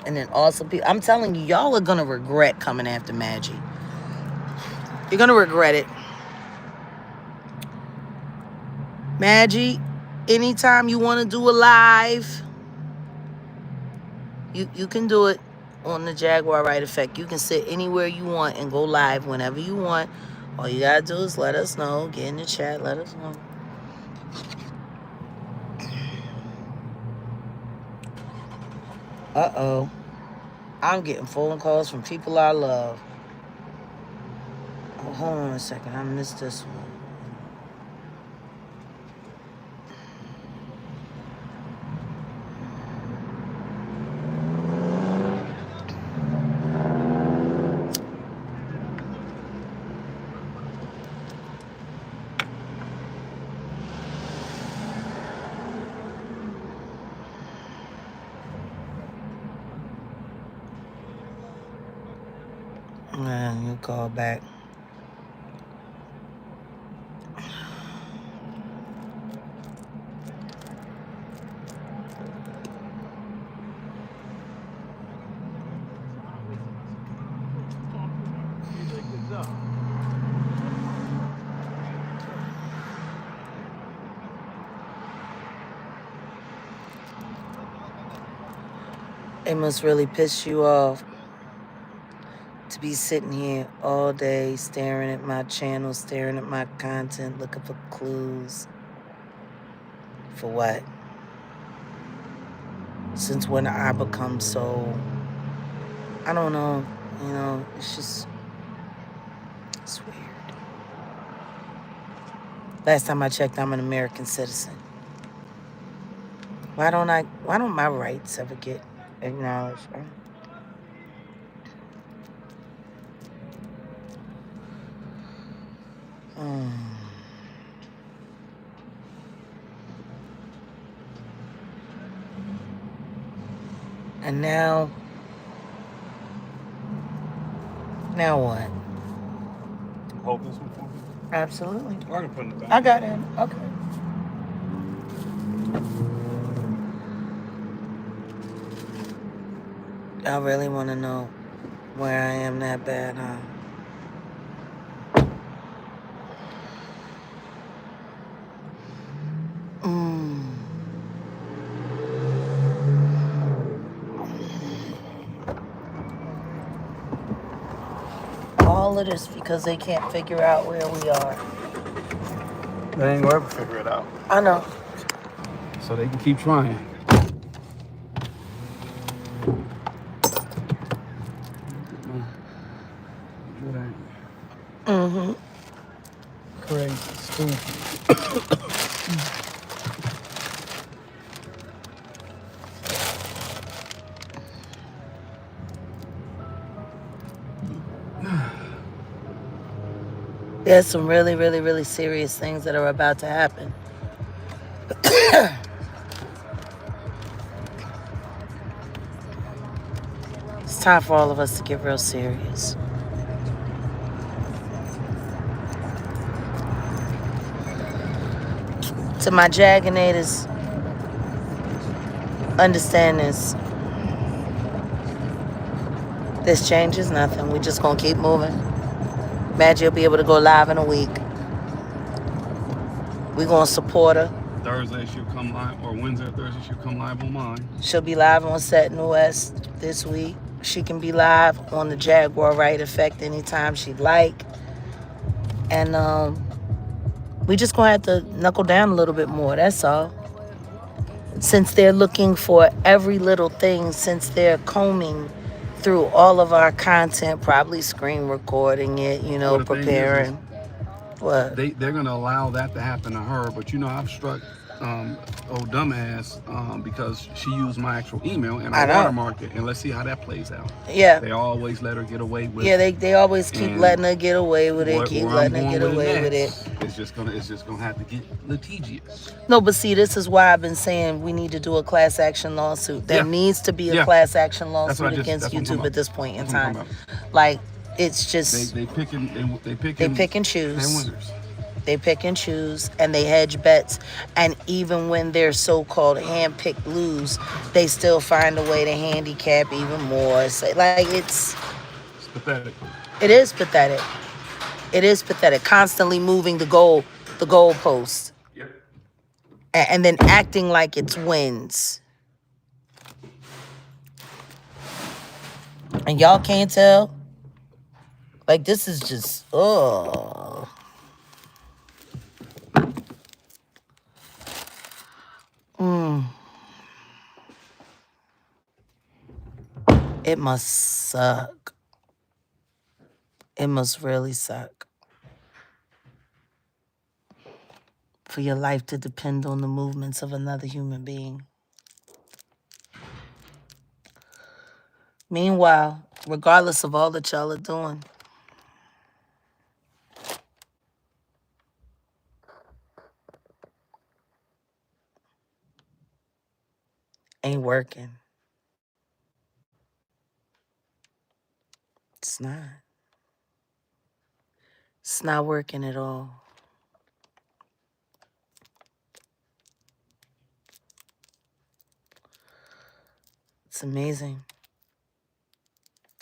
And then also, people, I'm telling you, y'all are going to regret coming after Maggie. You're going to regret it. Maggie, anytime you want to do a live, you can do it on the Jaguar Wright Effect. You can sit anywhere you want and go live whenever you want. All you got to do is let us know. Get in the chat. Let us know. Uh-oh. I'm getting phone calls from people I love. Oh, hold on a second. I missed this one. Man, you call back. It must really piss you off to be sitting here all day staring at my channel, staring at my content, looking for clues. For what? Since when I become so, I don't know, you know, it's weird. Last time I checked, I'm an American citizen. Why don't my rights ever get acknowledged? And now what? Hold this one for me. Absolutely. Or I can put it in the back. I got it. Okay. I really want to know where I am that bad, huh? All of this because they can't figure out where we are. They ain't gonna ever figure it out. I know. So they can keep trying. Mm-hmm. Crazy, stupid. There's some really, really, really serious things that are about to happen. It's time for all of us to get real serious. To my Jaganators, understand this. This changes nothing. We just gonna keep moving. Maggie will be able to go live in a week. We gonna support her. Thursday she'll come live, or Wednesday or Thursday she'll come live on mine. She'll be live on Set in the West this week. She can be live on the Jaguar Wright Effect anytime she'd like. And we just gonna have to knuckle down a little bit more, that's all. Since they're looking for every little thing, since they're combing through all of our content, probably screen recording it, Well, the preparing. thing What? They're gonna allow that to happen to her, but I've struck old dumbass because she used my actual email and I watermarked it, and let's see how that plays out. Yeah. They always let her get away with. Yeah, they always keep letting her get away with it. Keep letting her get away with it. It's just gonna have to get litigious. No, but see, this is why I've been saying we need to do a class action lawsuit. There needs to be a class action lawsuit against YouTube at this point in time. Like, it's just they pick and choose. They're winners. They pick and choose, and they hedge bets. And even when they're so-called hand-picked lose, they still find a way to handicap even more. So, like, it's pathetic. It is pathetic. It is pathetic. Constantly moving the goalpost. Yep. And then acting like it's wins. And y'all can't tell. Like, this is just, It must suck. It must really suck. For your life to depend on the movements of another human being. Meanwhile, regardless of all that y'all are doing, ain't working. It's not. It's not working at all. It's amazing.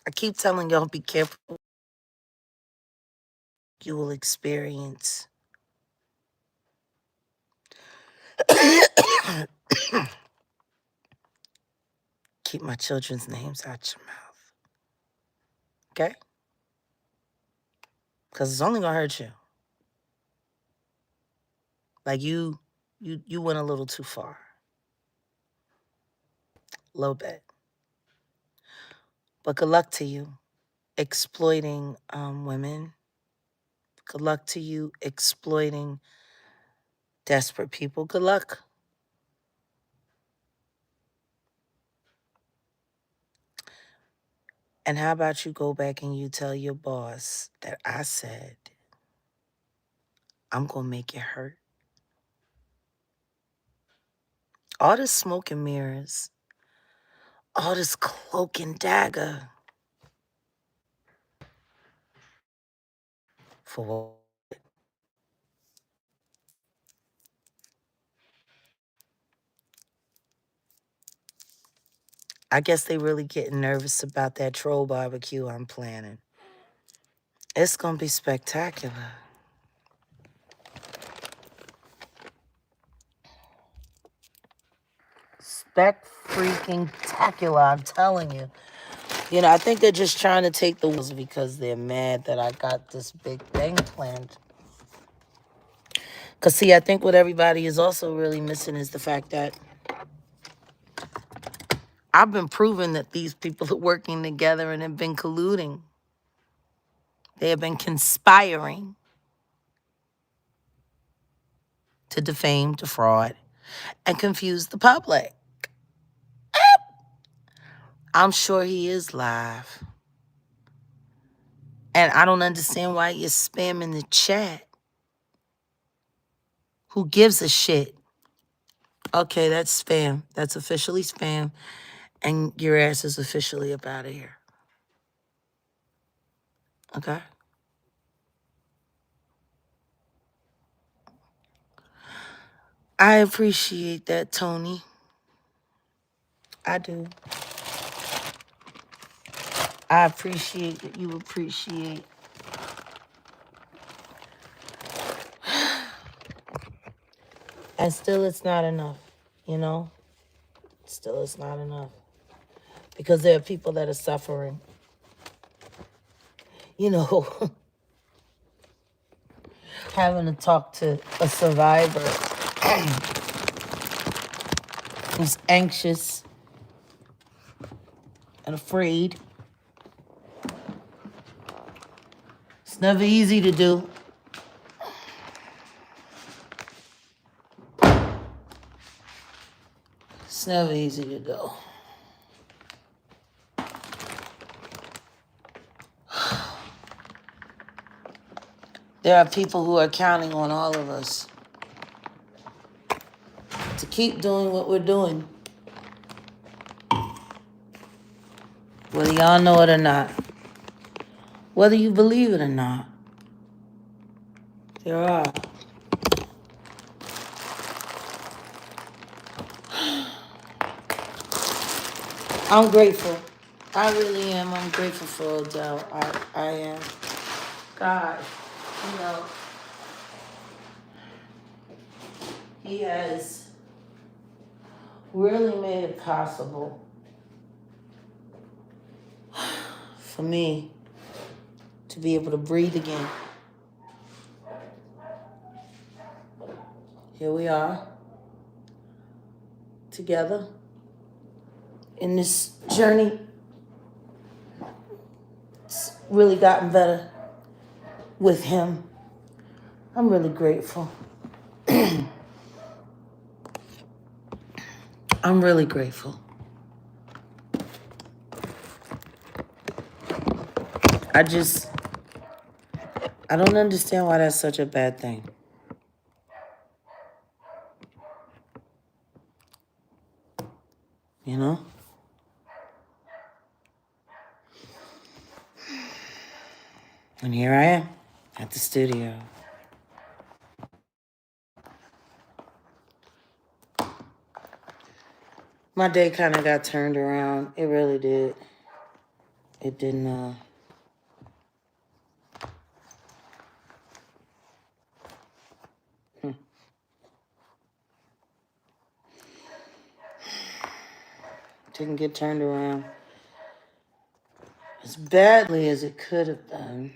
I keep telling y'all, be careful. You will experience. Keep my children's names out your mouth. Okay? Because it's only going to hurt you. Like, you went a little too far. A little bit. But good luck to you exploiting women. Good luck to you exploiting desperate people. Good luck. And how about you go back and you tell your boss that I said I'm going to make it hurt. All this smoke and mirrors, all this cloak and dagger. For what? I guess they really getting nervous about that troll barbecue I'm planning. It's going to be spectacular. Freaking-tacular, I'm telling you. You know, I think they're just trying to take the wheels because they're mad that I got this big thing planned. Because, see, I think what everybody is also really missing is the fact that I've been proving that these people are working together and have been colluding. They have been conspiring to defame, defraud, and confuse the public. I'm sure he is live. And I don't understand why you're spamming the chat. Who gives a shit? Okay, that's spam. That's officially spam. And your ass is officially up out of here. Okay? I appreciate that, Tony. I do. I appreciate that you appreciate. And still it's not enough, you know? Still it's not enough. Because there are people that are suffering. You know, having to talk to a survivor who's anxious and afraid. It's never easy to do. It's never easy to do. There are people who are counting on all of us to keep doing what we're doing. Whether y'all know it or not. Whether you believe it or not. There are. I'm grateful. I really am. I'm grateful for Odell. I am. God, you know, he has really made it possible for me to be able to breathe again. Here we are, together, in this journey. It's really gotten better with him. I'm really grateful. I'm really grateful. I don't understand why that's such a bad thing. You know? And here I am at the studio. My day kind of got turned around. It really did. It didn't, didn't get turned around as badly as it could have done.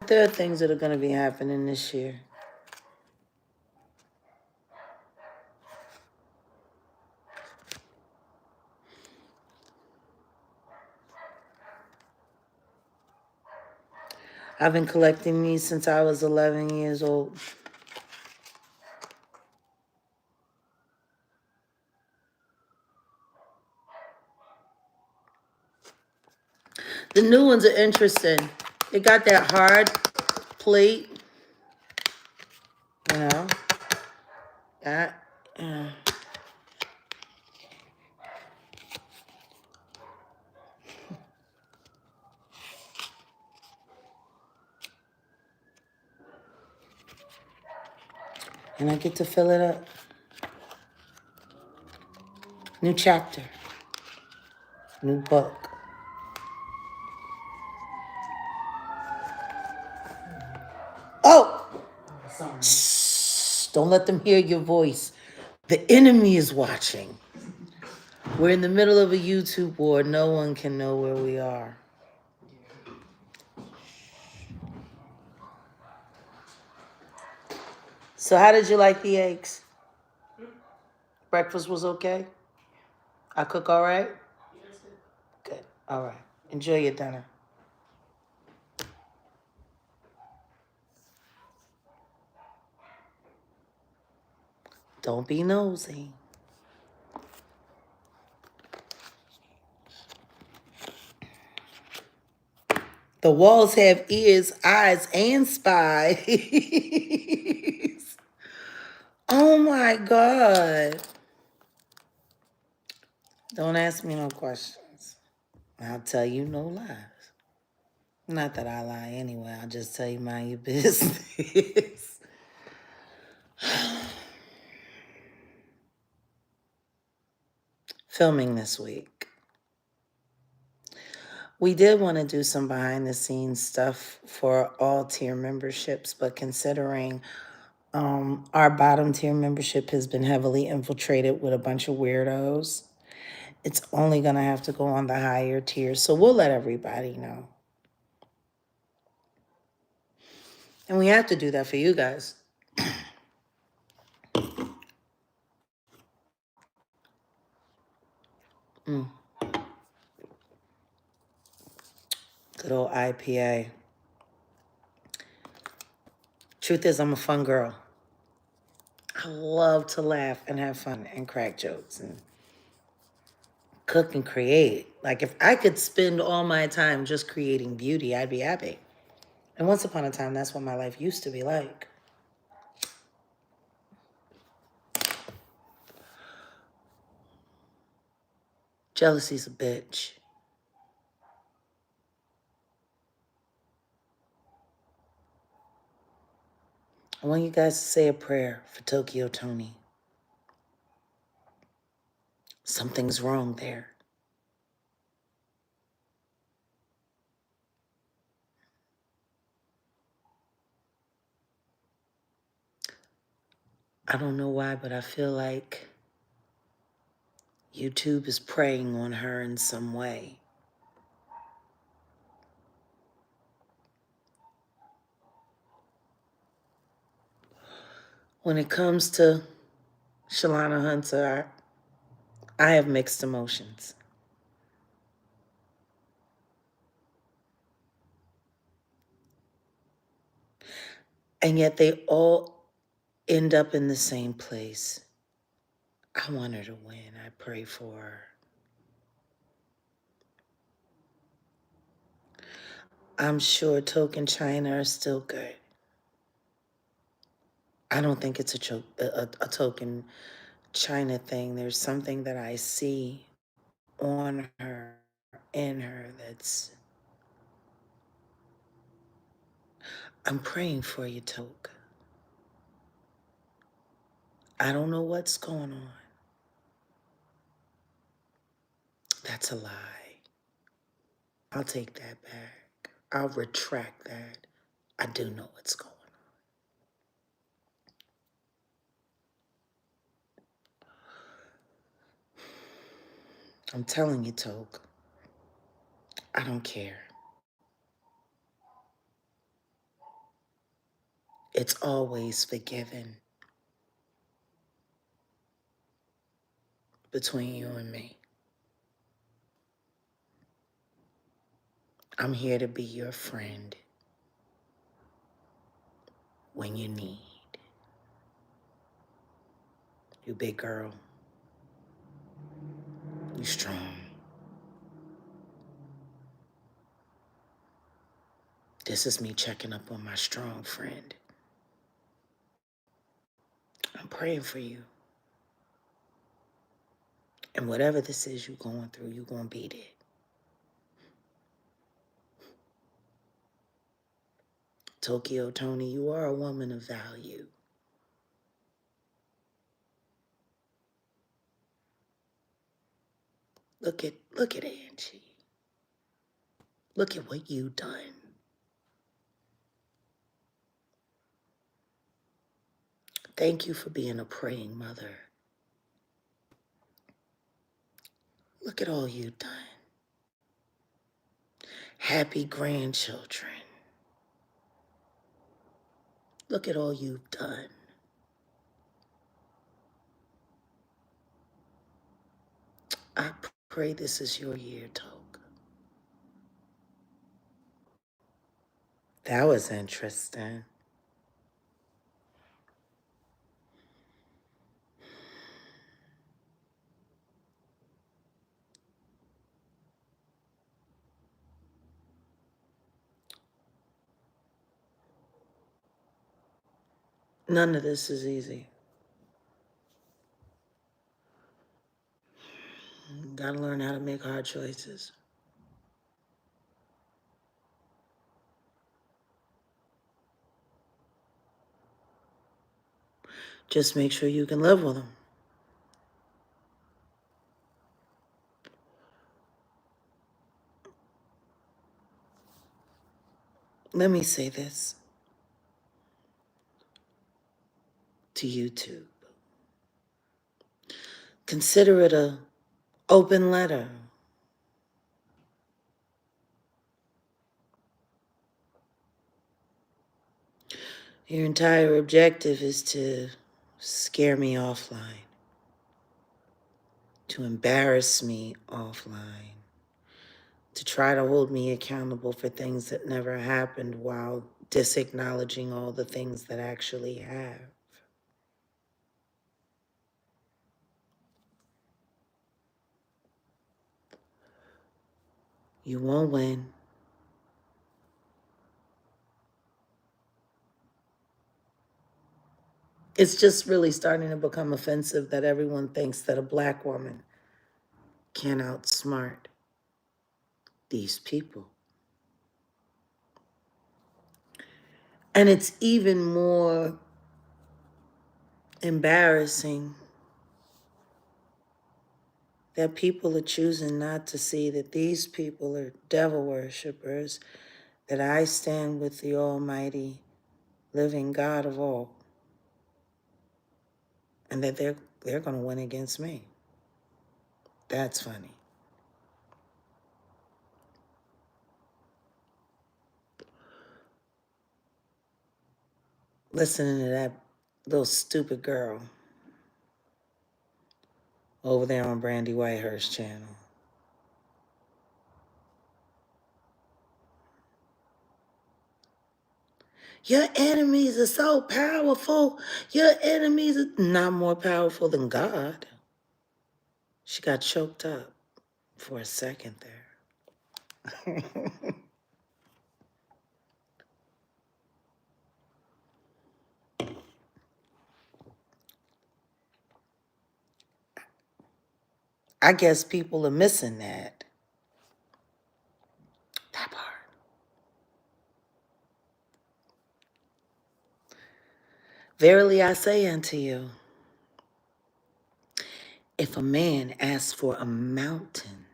There are things that are going to be happening this year. I've been collecting these since I was 11 years old. The new ones are interesting. They got that hard plate, you know. That, and I get to fill it up. New chapter, new book. Oh, shh, don't let them hear your voice. The enemy is watching. We're in the middle of a YouTube war. No one can know where we are. So how did you like the eggs? Breakfast was okay? I cook all right? Good. All right. Enjoy your dinner. Don't be nosy. The walls have ears, eyes, and spies. Oh my God. Don't ask me no questions. I'll tell you no lies. Not that I lie anyway. I'll just tell you mind your business. Filming this week. We did want to do some behind the scenes stuff for all tier memberships, but considering our bottom tier membership has been heavily infiltrated with a bunch of weirdos, it's only going to have to go on the higher tiers. So we'll let everybody know. And we have to do that for you guys. Good old IPA. Truth is, I'm a fun girl. I love to laugh and have fun and crack jokes and cook and create. Like, if I could spend all my time just creating beauty, I'd be happy. And once upon a time, that's what my life used to be like. Jealousy's a bitch. I want you guys to say a prayer for Tokyo Tony. Something's wrong there. I don't know why, but I feel like YouTube is preying on her in some way. When it comes to Shalana Hunter, I have mixed emotions. And yet they all end up in the same place. I want her to win. I pray for her. I'm sure Token China are still good. I don't think it's a Token China thing. There's something that I see on her, in her, that's... I'm praying for you, Toke. I don't know what's going on. That's a lie. I'll take that back. I'll retract that. I do know what's going on. I'm telling you, Toke. I don't care. It's always forgiven between you and me. I'm here to be your friend when you need. You big girl. You strong. This is me checking up on my strong friend. I'm praying for you. And whatever this is you're going through, you're going to beat it. Tokyo Tony, you are a woman of value. Look at Angie. Look at what you've done. Thank you for being a praying mother. Look at all you've done. Happy grandchildren. Look at all you've done. I pray this is your year, Toke. That was interesting. None of this is easy. You gotta learn how to make hard choices. Just make sure you can live with them. Let me say this to YouTube. Consider it an open letter. Your entire objective is to scare me offline, to embarrass me offline, to try to hold me accountable for things that never happened while disacknowledging all the things that actually have. You won't win. It's just really starting to become offensive that everyone thinks that a black woman can outsmart these people. And it's even more embarrassing that people are choosing not to see that these people are devil worshippers, that I stand with the almighty living God of all, and that they're going to win against me. That's funny. Listening to that little stupid girl over there on Brandy Whitehurst's channel. Your enemies are so powerful. Your enemies are not more powerful than God. She got choked up for a second there. I guess people are missing that. That part. Verily I say unto you, if a man asks for a mountain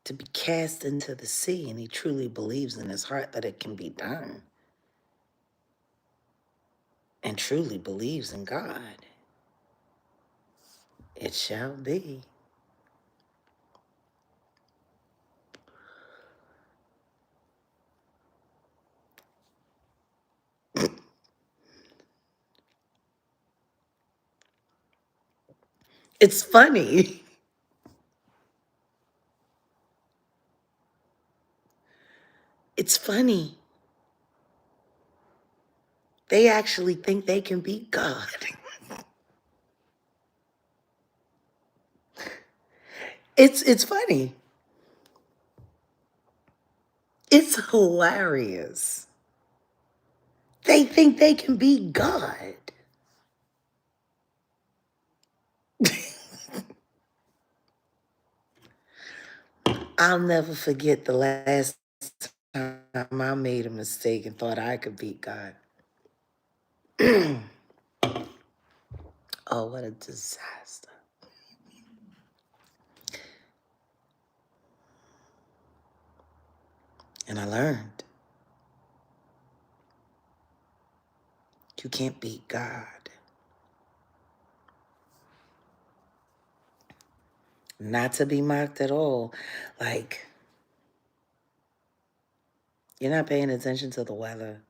to be cast into the sea and he truly believes in his heart that it can be done and truly believes in God, it shall be. It's funny. It's funny. They actually think they can beat God. It's funny. It's hilarious. They think they can beat God. I'll never forget the last time I made a mistake and thought I could beat God. Oh, what a disaster. And I learned you can't beat God. Not to be mocked at all. Like, you're not paying attention to the weather.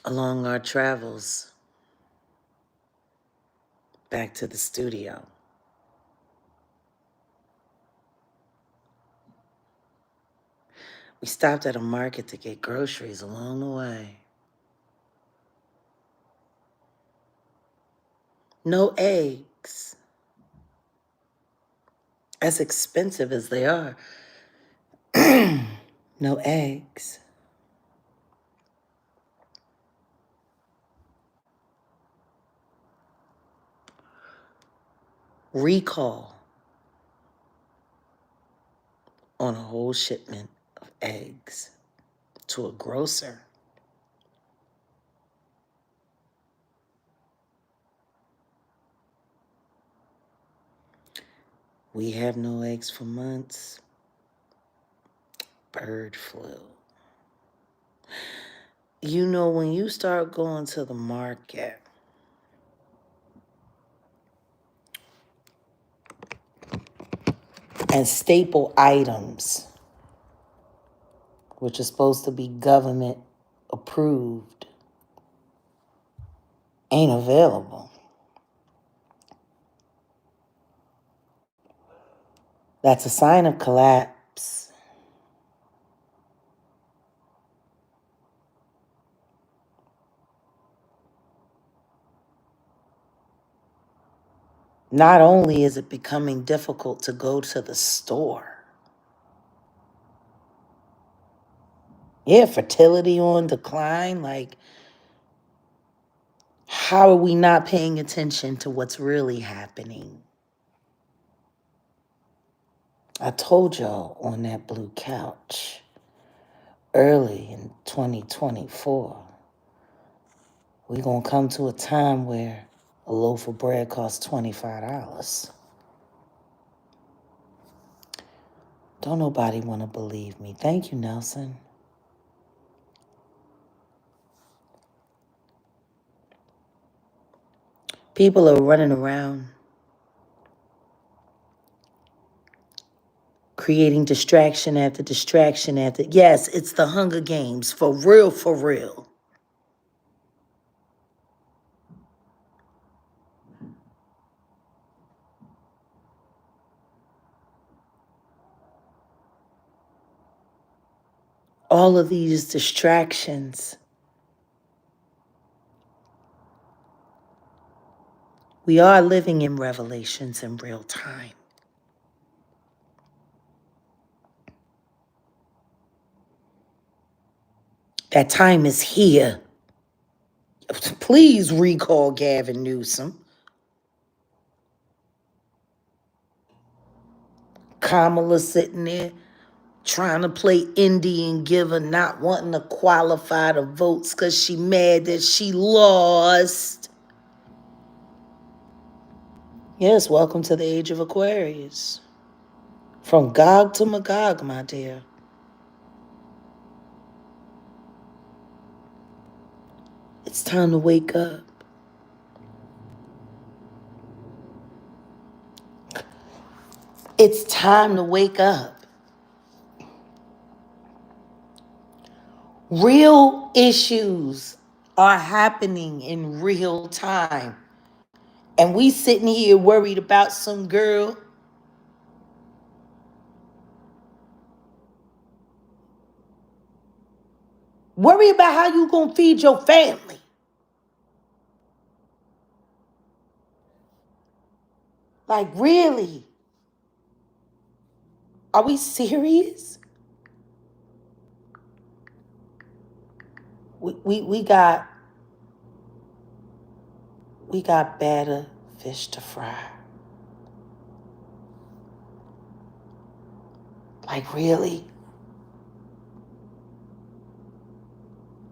Along our travels back to the studio, we stopped at a market to get groceries along the way. No eggs. As expensive as they are. No eggs. Recall on a whole shipment of eggs to a grocer. We have no eggs for months. Bird flu. You know, when you start going to the market, and staple items, which are supposed to be government approved, ain't available. That's a sign of collapse. Not only is it becoming difficult to go to the store, yeah, fertility on decline. Like, how are we not paying attention to what's really happening? I told y'all on that blue couch early in 2024, we're going to come to a time where a loaf of bread costs $25. Don't nobody want to believe me. Thank you, Nelson. People are running around creating distraction after distraction after. Yes, it's the Hunger Games. For real, for real. All of these distractions. We are living in revelations in real time. That time is here. Please recall Gavin Newsom. Kamala sitting there trying to play Indian giver, not wanting to qualify the votes because she mad that she lost. Yes, welcome to the age of Aquarius. From Gog to Magog, my dear. It's time to wake up. It's time to wake up. Real issues are happening in real time. And we sitting here worried about some girl. Worry about how you gonna feed your family. Like, really? Are we serious? We got better fish to fry. Like, really?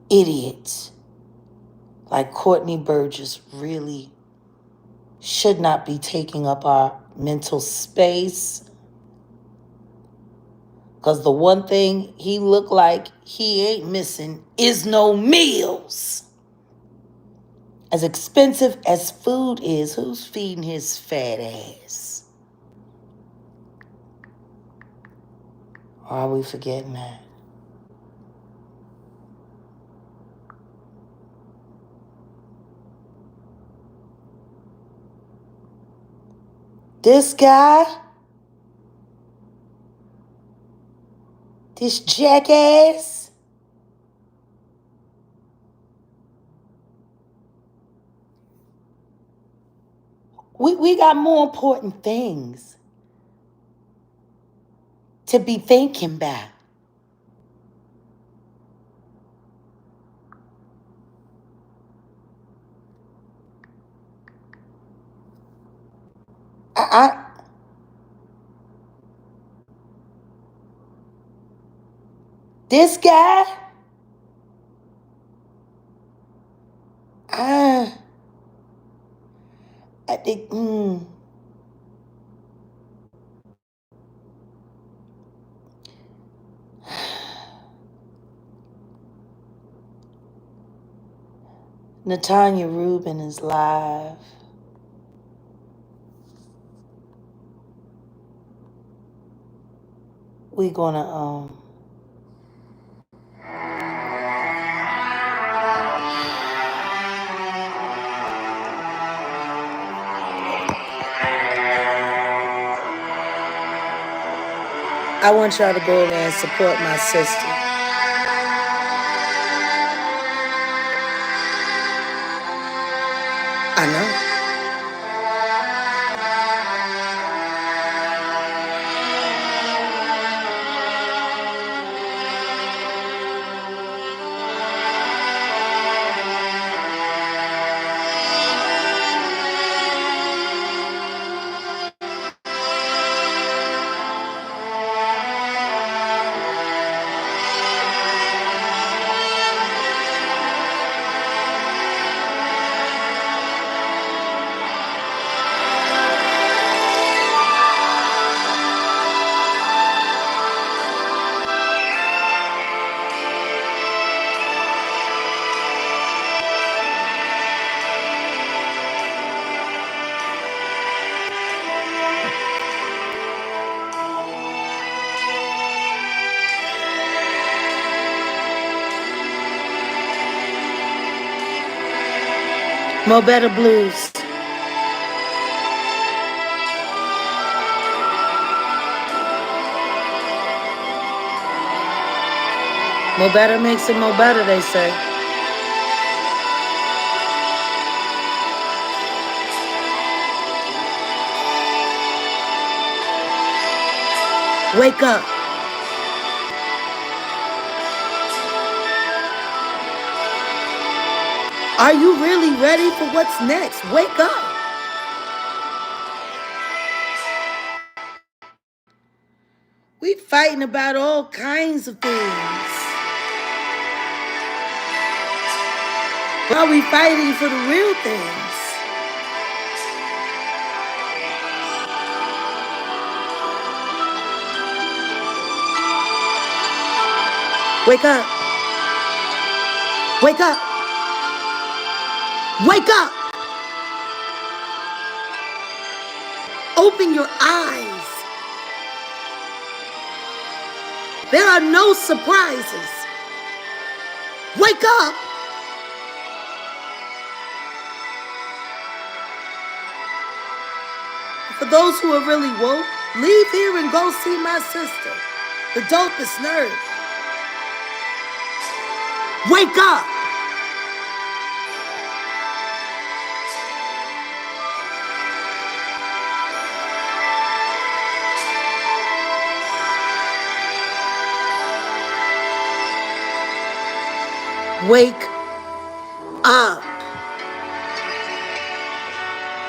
Idiots like Courtney Burgess really should not be taking up our mental space. Because the one thing he looked like he ain't missing is no meals. As expensive as food is, who's feeding his fat ass? Or are we forgetting that? This guy, this jackass, we got more important things to be thinking about. This guy, I think, Natanya Rubin is live. We're gonna I want y'all to go over and support my sister. I know. Mo Better Blues. Mo better makes it more better, they say. Wake up. Are you really ready for what's next? Wake up. We fighting about all kinds of things. But are we fighting for the real things? Wake up. Wake up. Wake up. Open your eyes. There are no surprises. Wake up. For those who are really woke, leave here and go see my sister, the dopest nerd. Wake up. Wake up.